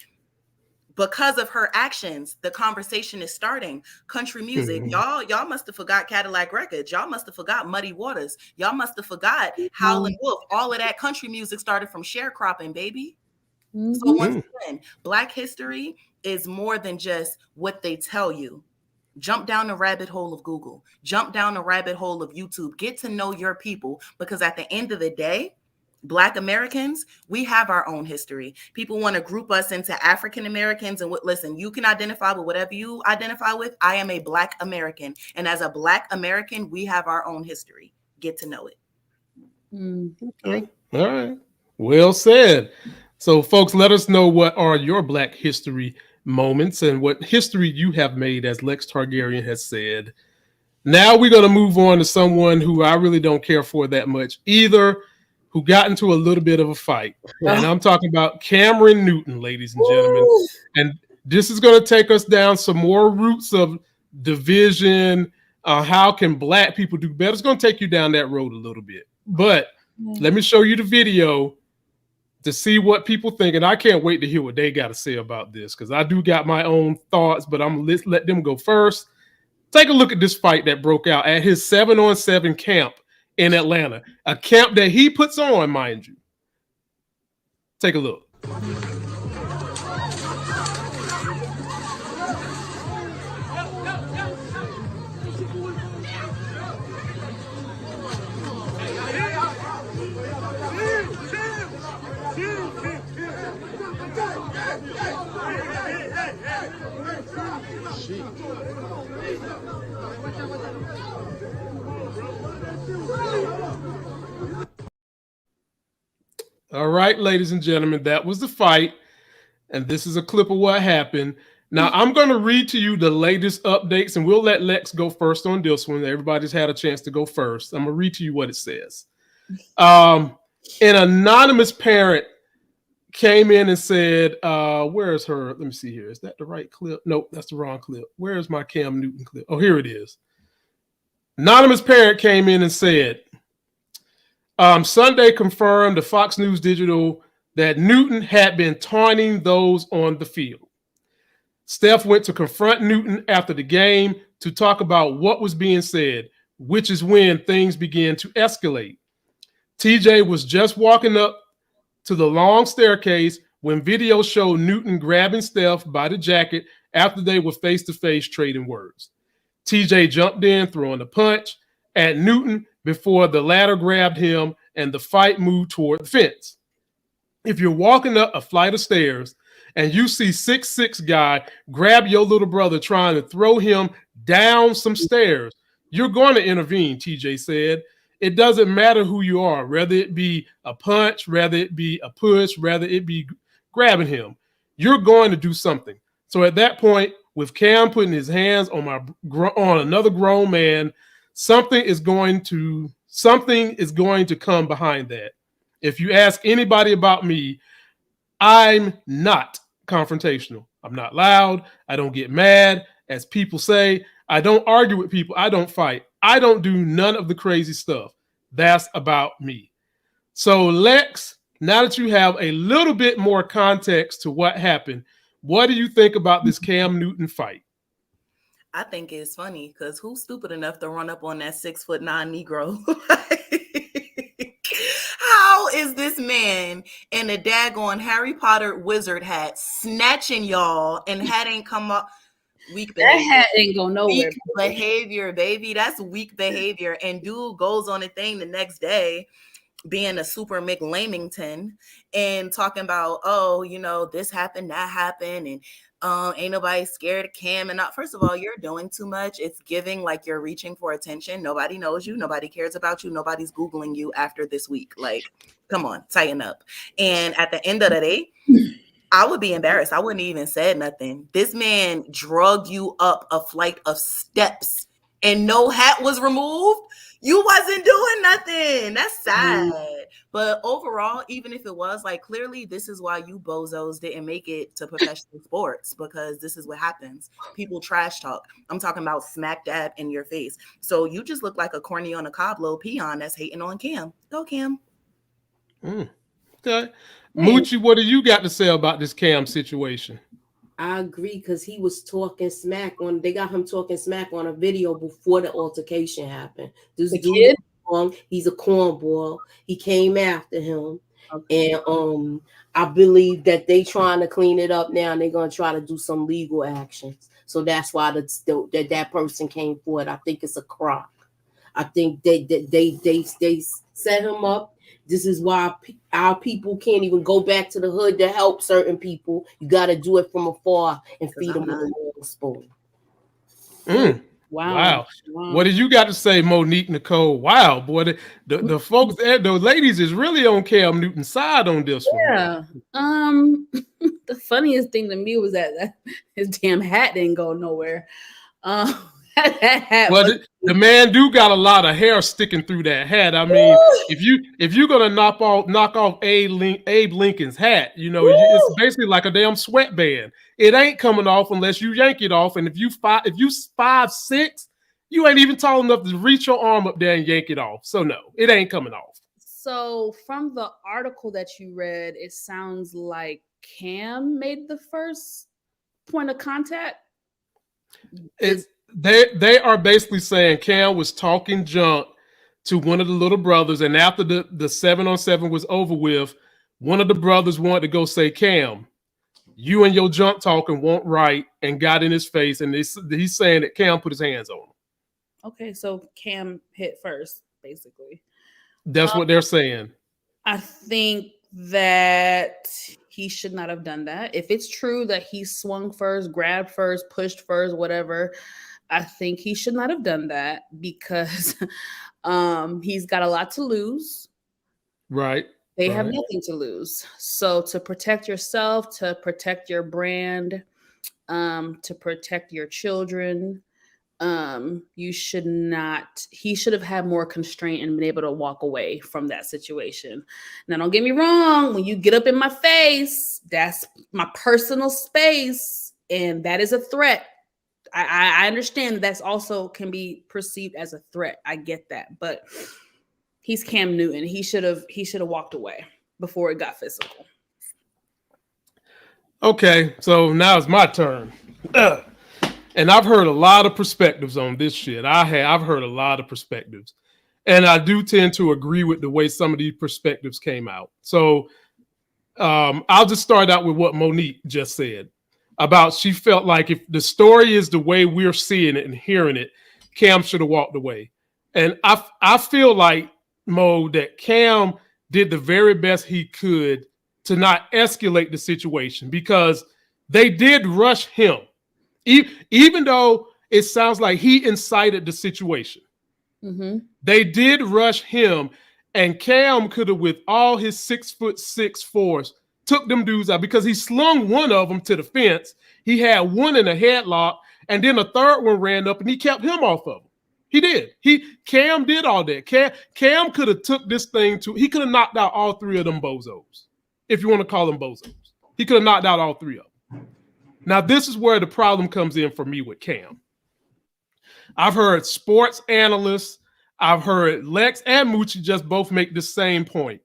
because of her actions, the conversation is starting. Country music, y'all must have forgot Cadillac Records. Y'all must have forgot Muddy Waters. Y'all must have forgot Howlin' Wolf. All of that country music started from sharecropping, baby. So once again, Black history is more than just what they tell you. Jump down the rabbit hole of Google. Jump down the rabbit hole of YouTube. Get to know your people, because at the end of the day, Black Americans, we have our own history. People want to group us into African Americans, and listen, you can identify with whatever you identify with. I am a Black American, and as a Black American, we have our own history. Get to know it. Okay. All right. Well said. So, folks, let us know what are your Black history moments and what history you have made, as Lex Targaryen has said. Now we're going to move on to someone who I really don't care for that much either, who got into a little bit of a fight. And I'm talking about Cameron Newton, ladies and gentlemen. And this is going to take us down some more roots of division. How can Black people do better? It's going to take you down that road a little bit. But let me show you the video to see what people think. And I can't wait to hear what they got to say about this, because I do got my own thoughts, but I'm going to let them go first. Take a look at this fight that broke out at his 7-on-7 camp in Atlanta, a camp that he puts on, mind you. Take a look. All right, ladies and gentlemen, that was the fight. And this is a clip of what happened. Now, I'm going to read to you the latest updates, and we'll let Lex go first on this one. Everybody's had a chance to go first. I'm going to read to you what it says. An anonymous parent came in and said, where's her? Let me see here. Is that the right clip? Nope, that's the wrong clip. Where's my Cam Newton clip? Oh, here it is. Anonymous parent came in and said, Sunday confirmed to Fox News Digital that Newton had been taunting those on the field. Steph went to confront Newton after the game to talk about what was being said, which is when things began to escalate. TJ was just walking up to the long staircase when video showed Newton grabbing Steph by the jacket after they were face-to-face trading words. TJ jumped in, throwing a punch at Newton before the latter grabbed him, and the fight moved toward the fence. If you're walking up a flight of stairs and you see 6'6" guy grab your little brother trying to throw him down some stairs, you're going to intervene, TJ said. It doesn't matter who you are, whether it be a punch, whether it be a push, whether it be grabbing him. You're going to do something. So at that point, with Cam putting his hands on another grown man, something is going to come behind that. If you ask anybody about me, I'm not confrontational. I'm not loud. I don't get mad. As people say, I don't argue with people. I don't fight. I don't do none of the crazy stuff. That's about me. So Lex, now that you have a little bit more context to what happened, what do you think about this Cam Newton fight? I think it's funny because who's stupid enough to run up on that 6'9" Negro? How is this man in a daggone Harry Potter wizard hat snatching y'all and hat ain't come up? Weak behavior. That hat ain't go nowhere. Weak behavior, baby. That's weak behavior. And dude goes on a thing the next day, being a super McLamington and talking about, oh, you know, this happened, that happened, and ain't nobody scared of Cam. And not, first of all, you're doing too much. It's giving like you're reaching for attention. Nobody knows you. Nobody cares about you. Nobody's Googling you after this week. Like, come on, tighten up. And at the end of the day, I would be embarrassed. I wouldn't even said nothing. This man drugged you up a flight of steps and no hat was removed. You wasn't doing nothing. That's sad. But overall, even if it was, like, clearly this is why you bozos didn't make it to professional sports, because this is what happens. People trash talk. I'm talking about smack dab in your face. So you just look like a corny on a cob little peon that's hating on Cam. Go Cam. Okay. Moochie, what do you got to say about this Cam situation? I agree, because he was talking smack on. They got him talking smack on a video before the altercation happened. This dude, he's a cornball. He came after him, and I believe that they trying to clean it up now, and they're gonna try to do some legal actions. So that's why that person came forward. I think it's a crock. I think they set him up. This is why our people can't even go back to the hood to help certain people. You got to do it from afar and feed them with a long spoon. Wow. What did you got to say, Monique Nicole? Wow, boy, the folks, the ladies is really on Cam Newton's side on this one. Yeah. The funniest thing to me was that his damn hat didn't go nowhere. Well, the man do got a lot of hair sticking through that hat. I mean, if you're gonna knock off Abe Lincoln's hat, you know, it's basically like a damn sweatband. It ain't coming off unless you yank it off. And if you 5'6", you ain't even tall enough to reach your arm up there and yank it off. So no, it ain't coming off. So from the article that you read, it sounds like Cam made the first point of contact. They are basically saying Cam was talking junk to one of the little brothers, and after the 7-on-7 was over with, one of the brothers wanted to go say, Cam, you and your junk talking won't right, and got in his face, and he's saying that Cam put his hands on him. Okay, so Cam hit first, basically. That's what they're saying. I think that he should not have done that. If it's true that he swung first, grabbed first, pushed first, whatever, I think he should not have done that because he's got a lot to lose. Right. They have nothing to lose. So to protect yourself, to protect your brand, to protect your children, he should have had more constraint and been able to walk away from that situation. Now, don't get me wrong. When you get up in my face, that's my personal space. And that is a threat. I understand that's also can be perceived as a threat. I get that, but he's Cam Newton. He should have walked away before it got physical. Okay, so now it's my turn. And I've heard a lot of perspectives on this shit. I've heard a lot of perspectives. And I do tend to agree with the way some of these perspectives came out. So I'll just start out with what Monique just said about she felt like if the story is the way we're seeing it and hearing it, Cam should have walked away. And I feel like, Mo, that Cam did the very best he could to not escalate the situation because they did rush him. Even though it sounds like he incited the situation. Mm-hmm. They did rush him, and Cam could have, with all his 6'6" force, took them dudes out because he slung one of them to the fence. He had one in a headlock, and then a third one ran up, and he kept him off of him. He did. Cam did all that. Cam could have took this thing to. He could have knocked out all three of them bozos, if you want to call them bozos. He could have knocked out all three of them. Now, this is where the problem comes in for me with Cam. I've heard sports analysts, I've heard Lex and Moochie just both make the same point,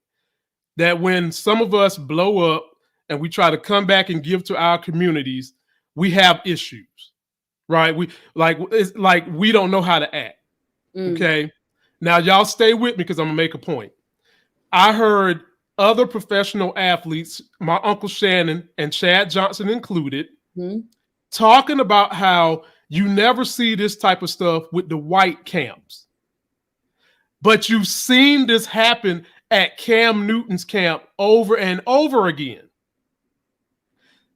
that when some of us blow up and we try to come back and give to our communities, we have issues, right? It's like we don't know how to act. Okay. Now, y'all stay with me because I'm gonna make a point. I heard other professional athletes, my Uncle Shannon and Chad Johnson included, talking about how you never see this type of stuff with the white camps. But you've seen this happen at Cam Newton's camp over and over again.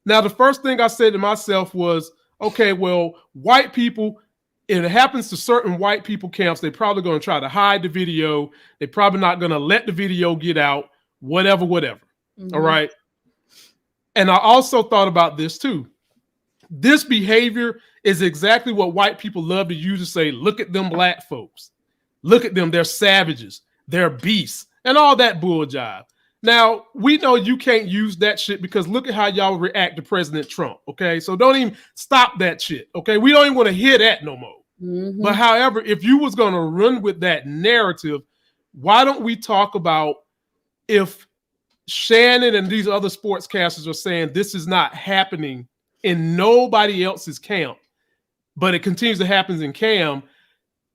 Now, the first thing I said to myself was, okay, well, white people, if it happens to certain white people camps, they're probably going to try to hide the video. They're probably not going to let the video get out, whatever. All right. And I also thought about this too. This behavior is exactly what white people love to use to say, look at them black folks. Look at them. They're savages. They're beasts and all that bull jive. Now, we know you can't use that shit because look at how y'all react to President Trump. Okay. So don't even stop that shit. Okay. We don't even want to hear that no more. But however, if you was going to run with that narrative, why don't we talk about if Shannon and these other sportscasters are saying this is not happening in nobody else's camp, but it continues to happen in Cam,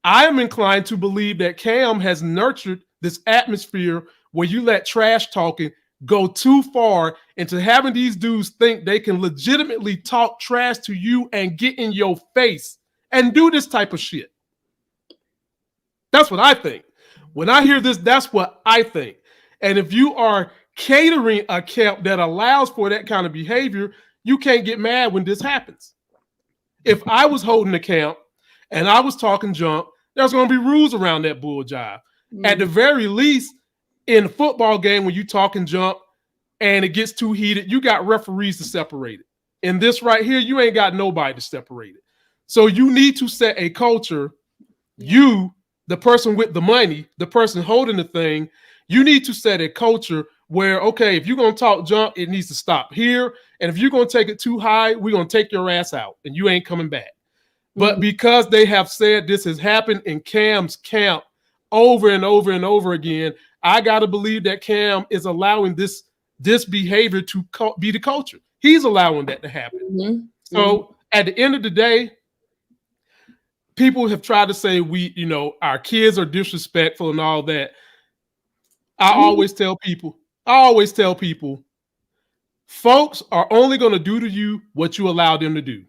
I am inclined to believe that Cam has nurtured this atmosphere where you let trash talking go too far into having these dudes think they can legitimately talk trash to you and get in your face and do this type of shit. That's what I think. When I hear this, that's what I think. And if you are catering a camp that allows for that kind of behavior, you can't get mad when this happens. If I was holding the camp and I was talking junk, there's going to be rules around that bull jive. At the very least, in a football game, when you talking junk and it gets too heated, you got referees to separate it. In this right here, you ain't got nobody to separate it. So you need to set a culture. You, the person with the money, the person holding the thing, you need to set a culture where, okay, if you're going to talk junk, it needs to stop here. And if you're going to take it too high, we're going to take your ass out and you ain't coming back. But because they have said this has happened in Cam's camp over and over and over again, I got to believe that Cam is allowing this behavior to be the culture. He's allowing that to happen. So at the end of the day, people have tried to say our kids are disrespectful and all that. I always tell people, folks are only going to do to you what you allow them to do.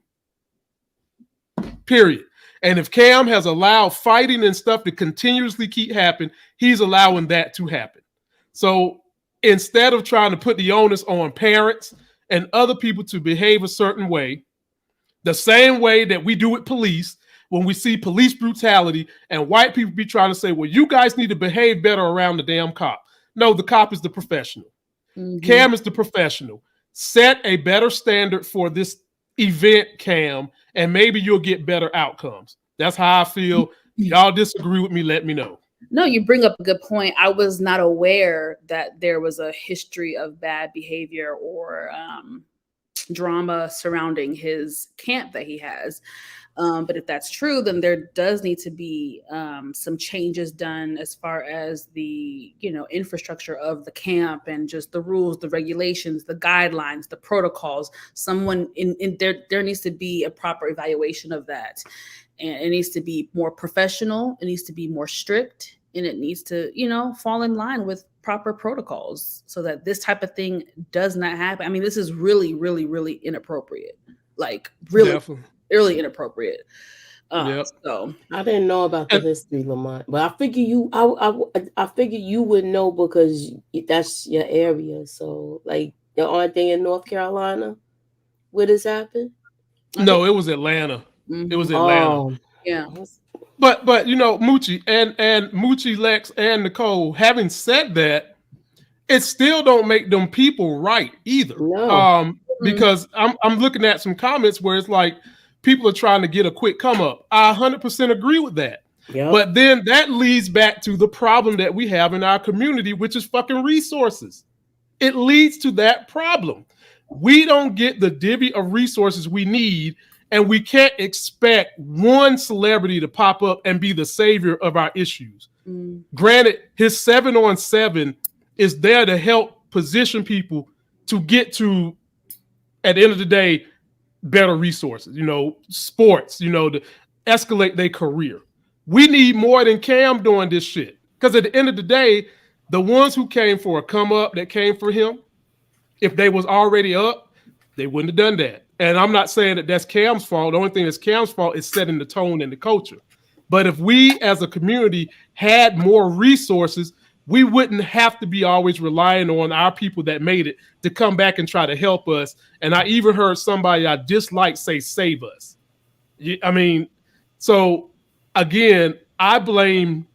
Period. And if Cam has allowed fighting and stuff to continuously keep happening, he's allowing that to happen. So instead of trying to put the onus on parents and other people to behave a certain way, the same way that we do with police, when we see police brutality and white people be trying to say, well, you guys need to behave better around the damn cop. No, the cop is the professional. Cam is the professional. Set a better standard for this event, Cam, and maybe you'll get better outcomes. That's how I feel. Y'all disagree with me, let me know. No, you bring up a good point. I was not aware that there was a history of bad behavior or drama surrounding his camp that he has. But if that's true, then there does need to be some changes done as far as the infrastructure of the camp and just the rules, the regulations, the guidelines, the protocols. Someone in there needs to be a proper evaluation of that, and it needs to be more professional. It needs to be more strict. and it needs to, you know, fall in line with proper protocols so that this type of thing does not happen. I mean, this is really, really, really inappropriate. Like really, Definitely. really inappropriate. Yep. So I didn't know about the history, Lamont, but I figure I figure you would know because that's your area. So, like, aren't they in North Carolina where this happened? No, it was Atlanta. It was Atlanta. Oh, yeah. But you know, Moochie and Moochie, Lex, and Nicole, having said that, it still don't make them people right either. No. Because I'm looking at some comments where it's like people are trying to get a quick come up. I 100% agree with that. Yep. But then that leads back to the problem that we have in our community, which is fucking resources. It leads to that problem. We don't get the divvy of resources we need, and we can't expect one celebrity to pop up and be the savior of our issues. Granted, his 7-on-7 is there to help position people to get to, at the end of the day, better resources, you know, sports, you know, to escalate their career. We need more than Cam doing this shit. Because at the end of the day, the ones who came for a come up that came for him, if they was already up, they wouldn't have done that. And I'm not saying that that's Cam's fault. The only thing that's Cam's fault is setting the tone and the culture. But if we as a community had more resources, we wouldn't have to be always relying on our people that made it to come back and try to help us. And I even heard somebody I dislike say, save us. I mean, so again, I blame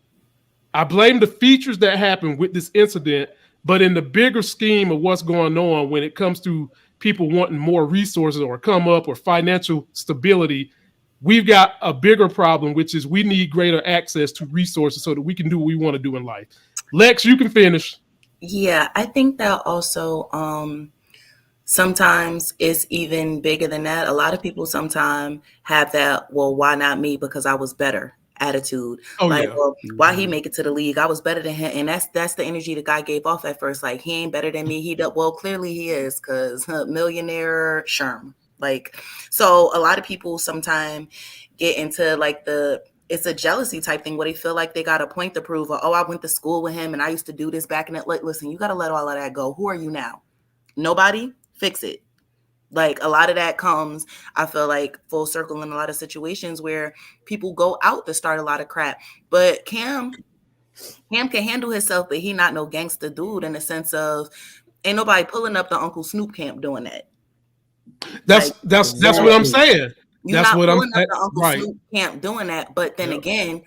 the features that happened with this incident, but in the bigger scheme of what's going on when it comes to people wanting more resources or come up or financial stability, we've got a bigger problem, which is we need greater access to resources so that we can do what we want to do in life. Lex, you can finish. Yeah, I think that also sometimes it's even bigger than that. A lot of people sometimes have that, well, why not me? Because I was better attitude. Well, why he make it to the league? I was better than him. And that's the energy the guy gave off at first. Like, he ain't better than me. Well, clearly he is, because millionaire Sherm. Like, so a lot of people sometimes get into like it's a jealousy type thing where they feel like they got a point to prove, or, oh, I went to school with him and I used to do this back in it. Like, listen, you got to let all of that go. Who are you now? Nobody? Fix it. Like, a lot of that comes, I feel like, full circle in a lot of situations where people go out to start a lot of crap. But Cam can handle himself, but he not no gangster dude in the sense of ain't nobody pulling up the Uncle Snoop camp doing that. That's what I'm saying. You're that's not what pulling I'm up the Uncle right. Snoop camp doing that. But then again,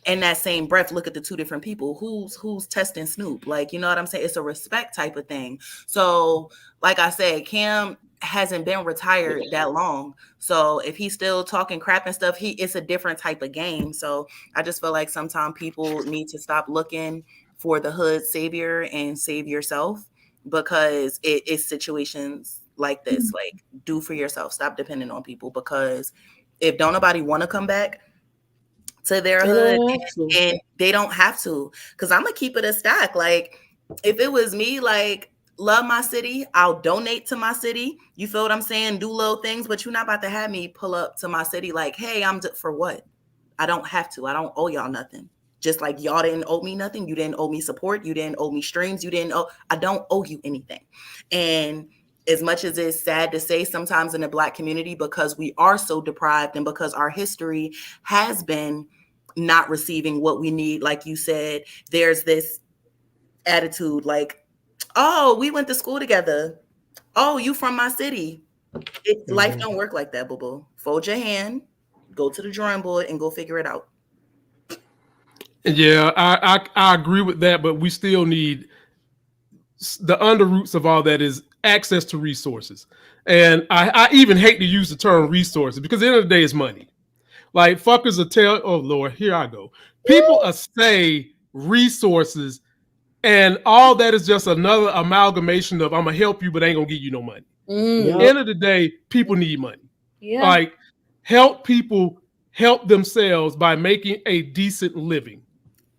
in that same breath, look at the two different people. Who's testing Snoop? Like, you know what I'm saying? It's a respect type of thing. So, like I said, Cam hasn't been retired that long. So if he's still talking crap and stuff, it's a different type of game. So I just feel like sometimes people need to stop looking for the hood savior and save yourself, because it's situations like this. Like, do for yourself. Stop depending on people, because if don't nobody want to come back to their hood, and they don't have to, because I'm gonna keep it a stack. Like, if it was me, like, love my city, I'll donate to my city. You feel what I'm saying? Do little things, but you're not about to have me pull up to my city like, hey, for what? I don't have to. I don't owe y'all nothing. Just like y'all didn't owe me nothing. You didn't owe me support. You didn't owe me streams. I don't owe you anything. And as much as it's sad to say sometimes in the Black community, because we are so deprived and because our history has been not receiving what we need, like you said, there's this attitude like, oh, we went to school together. Oh, you from my city. Life don't work like that, boo-boo. Fold your hand, go to the drawing board, and go figure it out. Yeah, I agree with that, but we still need the underroots of all that is access to resources. And I even hate to use the term resources, because at the end of the day, it's money. Like, fuckers will tell, oh Lord, here I go. People say resources, and all that is just another amalgamation of I'm gonna help you, but I ain't gonna give you no money. At the end of the day, people need money. Yeah. Like, help people help themselves by making a decent living.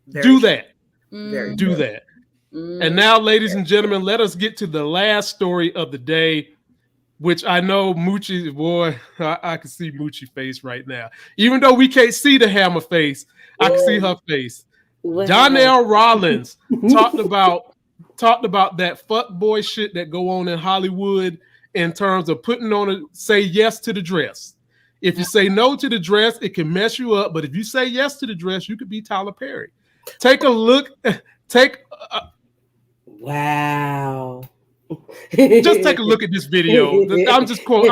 Do that. Do that. And now, ladies and gentlemen, let us get to the last story of the day, which I know Moochie, boy, I can see Moochie face right now. Even though we can't see the hammer face, I can see her face. Donnell Rollins talked about that fuck boy shit that go on in Hollywood in terms of putting on say yes to the dress. If you say no to the dress, it can mess you up. But if you say yes to the dress, you could be Tyler Perry. Take a look. Wow. Just take a look at this video. I'm just quoting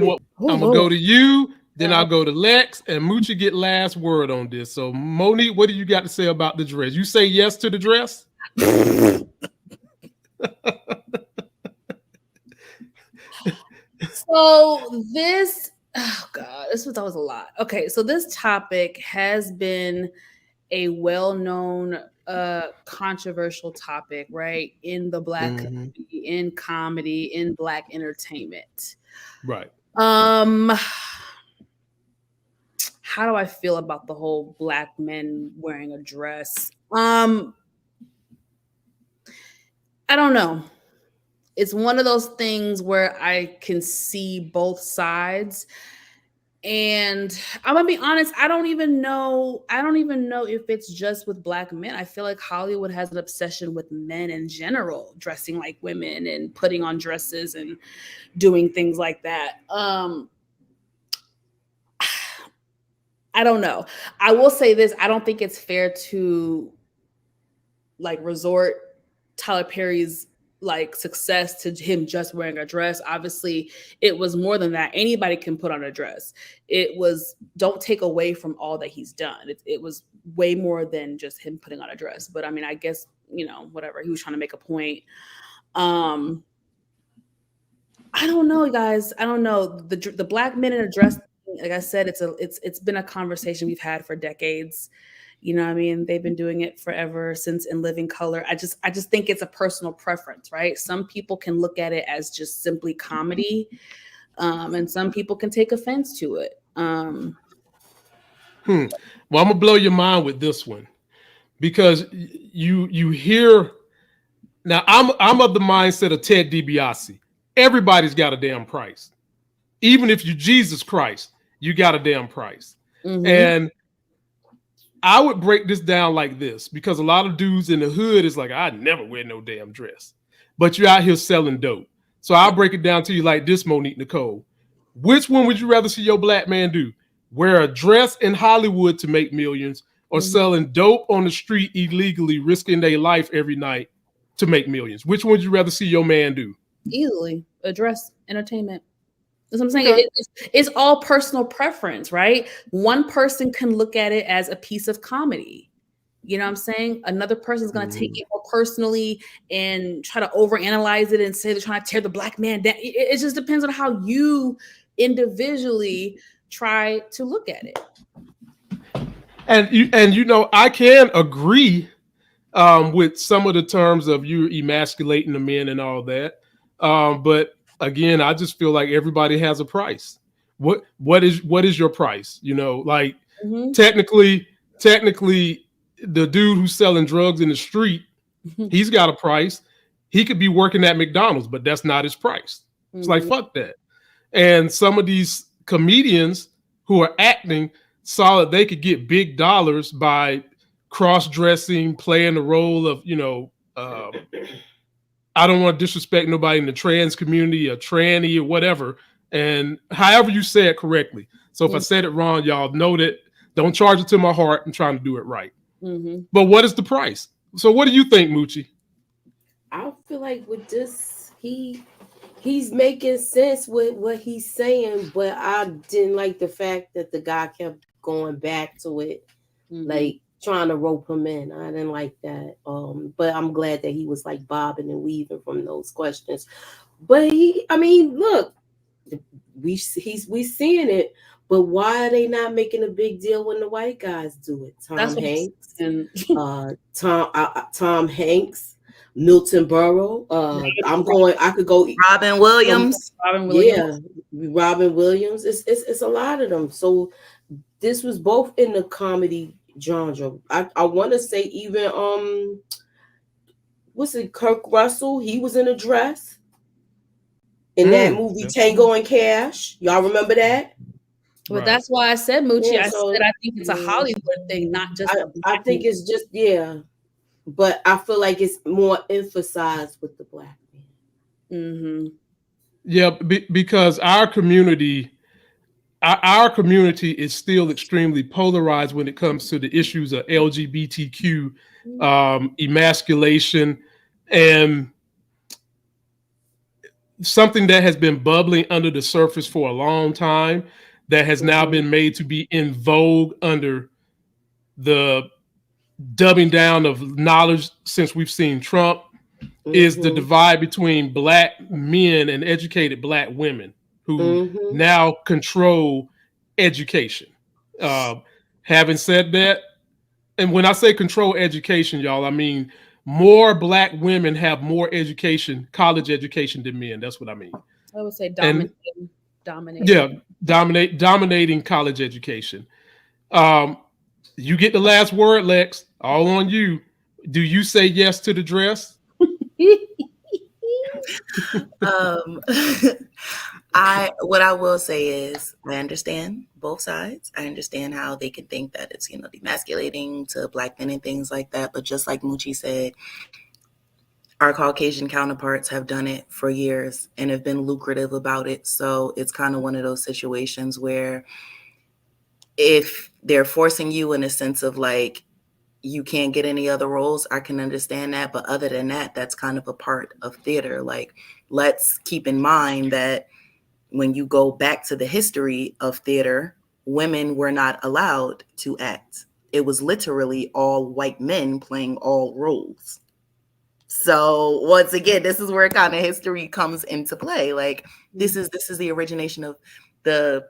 what I'm gonna go to you. Then I'll go to Lex and Moochie get last word on this. So Monique, what do you got to say about the dress? You say yes to the dress? So this, oh God, that was a lot. Okay, so this topic has been a well-known controversial topic, right? In the Black community, in comedy, in Black entertainment. Right. How do I feel about the whole Black men wearing a dress? I don't know. It's one of those things where I can see both sides. And I'm gonna be honest, I don't even know if it's just with Black men. I feel like Hollywood has an obsession with men in general, dressing like women and putting on dresses and doing things like that. I don't know. I will say this. I don't think it's fair to like resort Tyler Perry's like success to him just wearing a dress. Obviously, it was more than that. Anybody can put on a dress. Don't take away from all that he's done. It was way more than just him putting on a dress. But I mean, I guess, whatever. He was trying to make a point. I don't know, guys. I don't know. The Black men in a dress, like I said, it's been a conversation we've had for decades. You know what I mean? They've been doing it forever since In Living Color. I just think it's a personal preference, right? Some people can look at it as just simply comedy, and some people can take offense to it. Well, I'm gonna blow your mind with this one because you hear now. I'm of the mindset of Ted DiBiase. Everybody's got a damn price, even if you're Jesus Christ. You got a damn price, and I would break this down like this because a lot of dudes in the hood is like, I never wear no damn dress, but you're out here selling dope. So I'll break it down to you like this, Monique Nicole. Which one would you rather see your Black man do? Wear a dress in Hollywood to make millions or selling dope on the street illegally, risking their life every night to make millions? Which one would you rather see your man do? Easily, a dress, entertainment. That's what I'm saying. Okay. It's all personal preference, right? One person can look at it as a piece of comedy. You know what I'm saying? Another person's going to take it more personally and try to overanalyze it and say they're trying to tear the Black man down. It just depends on how you individually try to look at it. And I can agree with some of the terms of you emasculating the men and all that. But again, I just feel like everybody has a price. What is your price? Technically, the dude who's selling drugs in the street, he's got a price. He could be working at McDonald's, but that's not his price. It's like, fuck that. And some of these comedians who are acting saw that they could get big dollars by cross-dressing, playing the role of, I don't want to disrespect nobody in the trans community, a tranny or whatever. And however you say it correctly. So if I said it wrong, y'all know that. Don't charge it to my heart. I'm trying to do it right. But what is the price? So what do you think, Moochie? I feel like with this, he's making sense with what he's saying, but I didn't like the fact that the guy kept going back to it, like trying to rope him in. I didn't like that. But I'm glad that he was like bobbing and weaving from those questions. But look, we seeing it. But why are they not making a big deal when the white guys do it? Tom Hanks, Milton Berle. I could go. Robin Williams. Yeah, Robin Williams. It's a lot of them. So this was both in the comedy genre. I want to say even Kirk Russell? He was in a dress in that movie Tango and Cash. Y'all remember that? But that's why I said, Moochie, Yeah, I said I think it's a Hollywood thing, not just I think it's just, but I feel like it's more emphasized with the black men. Mm-hmm. Yeah, because our community is still extremely polarized when it comes to the issues of LGBTQ, emasculation, and something that has been bubbling under the surface for a long time that has now been made to be in vogue under the dumbing down of knowledge since we've seen Trump is the divide between black men and educated black women who now control education. Having said that, and when I say control education, y'all, I mean more black women have more education, college education than men. That's what I mean. I would say dominating. Yeah, dominating college education. You get the last word, Lex. All on you. Do you say yes to the dress? What I will say is I understand both sides. I understand how they can think that it's, demasculating to black men and things like that. But just like Moochie said, our Caucasian counterparts have done it for years and have been lucrative about it. So it's kind of one of those situations where if they're forcing you in a sense of like, you can't get any other roles, I can understand that. But other than that, that's kind of a part of theater. Like, let's keep in mind that when you go back to the history of theater, women were not allowed to act. It was literally all white men playing all roles. So once again, this is where kind of history comes into play. Like this is the origination of the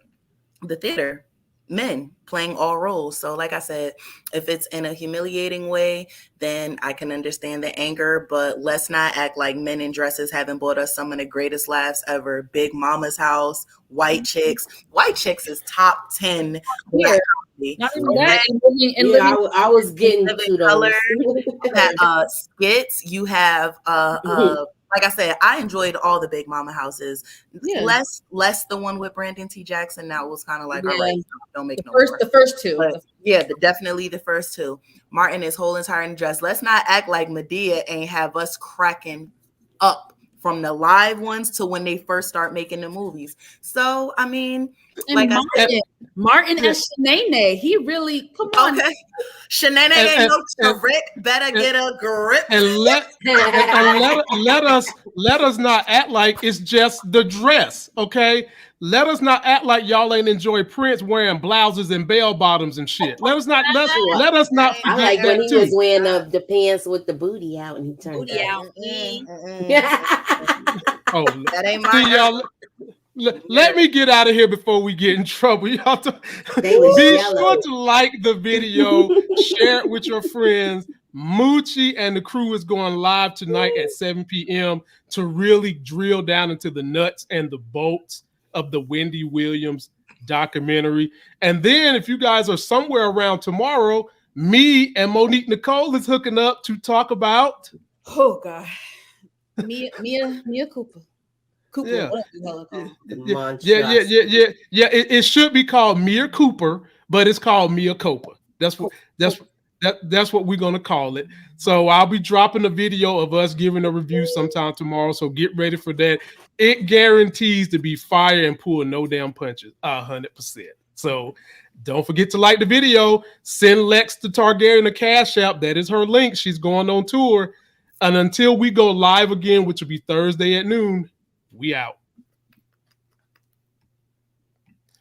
theater, men playing all roles. So like I said, if it's in a humiliating way, then I can understand the anger, but let's not act like Men in Dresses haven't brought us some of the greatest laughs ever. Big Mama's House, White Chicks. White Chicks is top 10. Yeah. Not even that. I was getting to those. You have skits. You have like I said, I enjoyed all the Big Mama houses. Yeah. Less the one with Brandon T. Jackson. That was kind of like, all right, don't make the first two. But definitely the first two. Martin is whole entire dress. Let's not act like Medea ain't have us cracking up from the live ones to when they first start making the movies. So I mean, and like Martin and Shanae, he really come on. Okay. Shanae ain't no trick. Better get a grip. And let us not act like it's just the dress, okay? Let us not act like y'all ain't enjoy Prince wearing blouses and bell bottoms and shit. Let us not forget. I like when he was wearing the pants with the booty out and he turned booty out. Oh, that ain't my y'all. Let me get out of here before we get in trouble. Y'all be sure to like the video, share it with your friends. Moochie and the crew is going live tonight at 7 p.m. to really drill down into the nuts and the bolts of the Wendy Williams documentary. And then if you guys are somewhere around tomorrow, me and Monique Nicole is hooking up to talk about Mia Cooper. Yeah. It should be called Mia Cooper, but it's called Mia Copa. That's what we're gonna call it. So I'll be dropping a video of us giving a review sometime tomorrow. So get ready for that. It guarantees to be fire and pull no damn punches, 100%. So don't forget to like the video. Send Lex the Targaryen a Cash App. That is her link. She's going on tour. And until we go live again, which will be Thursday at noon, we out.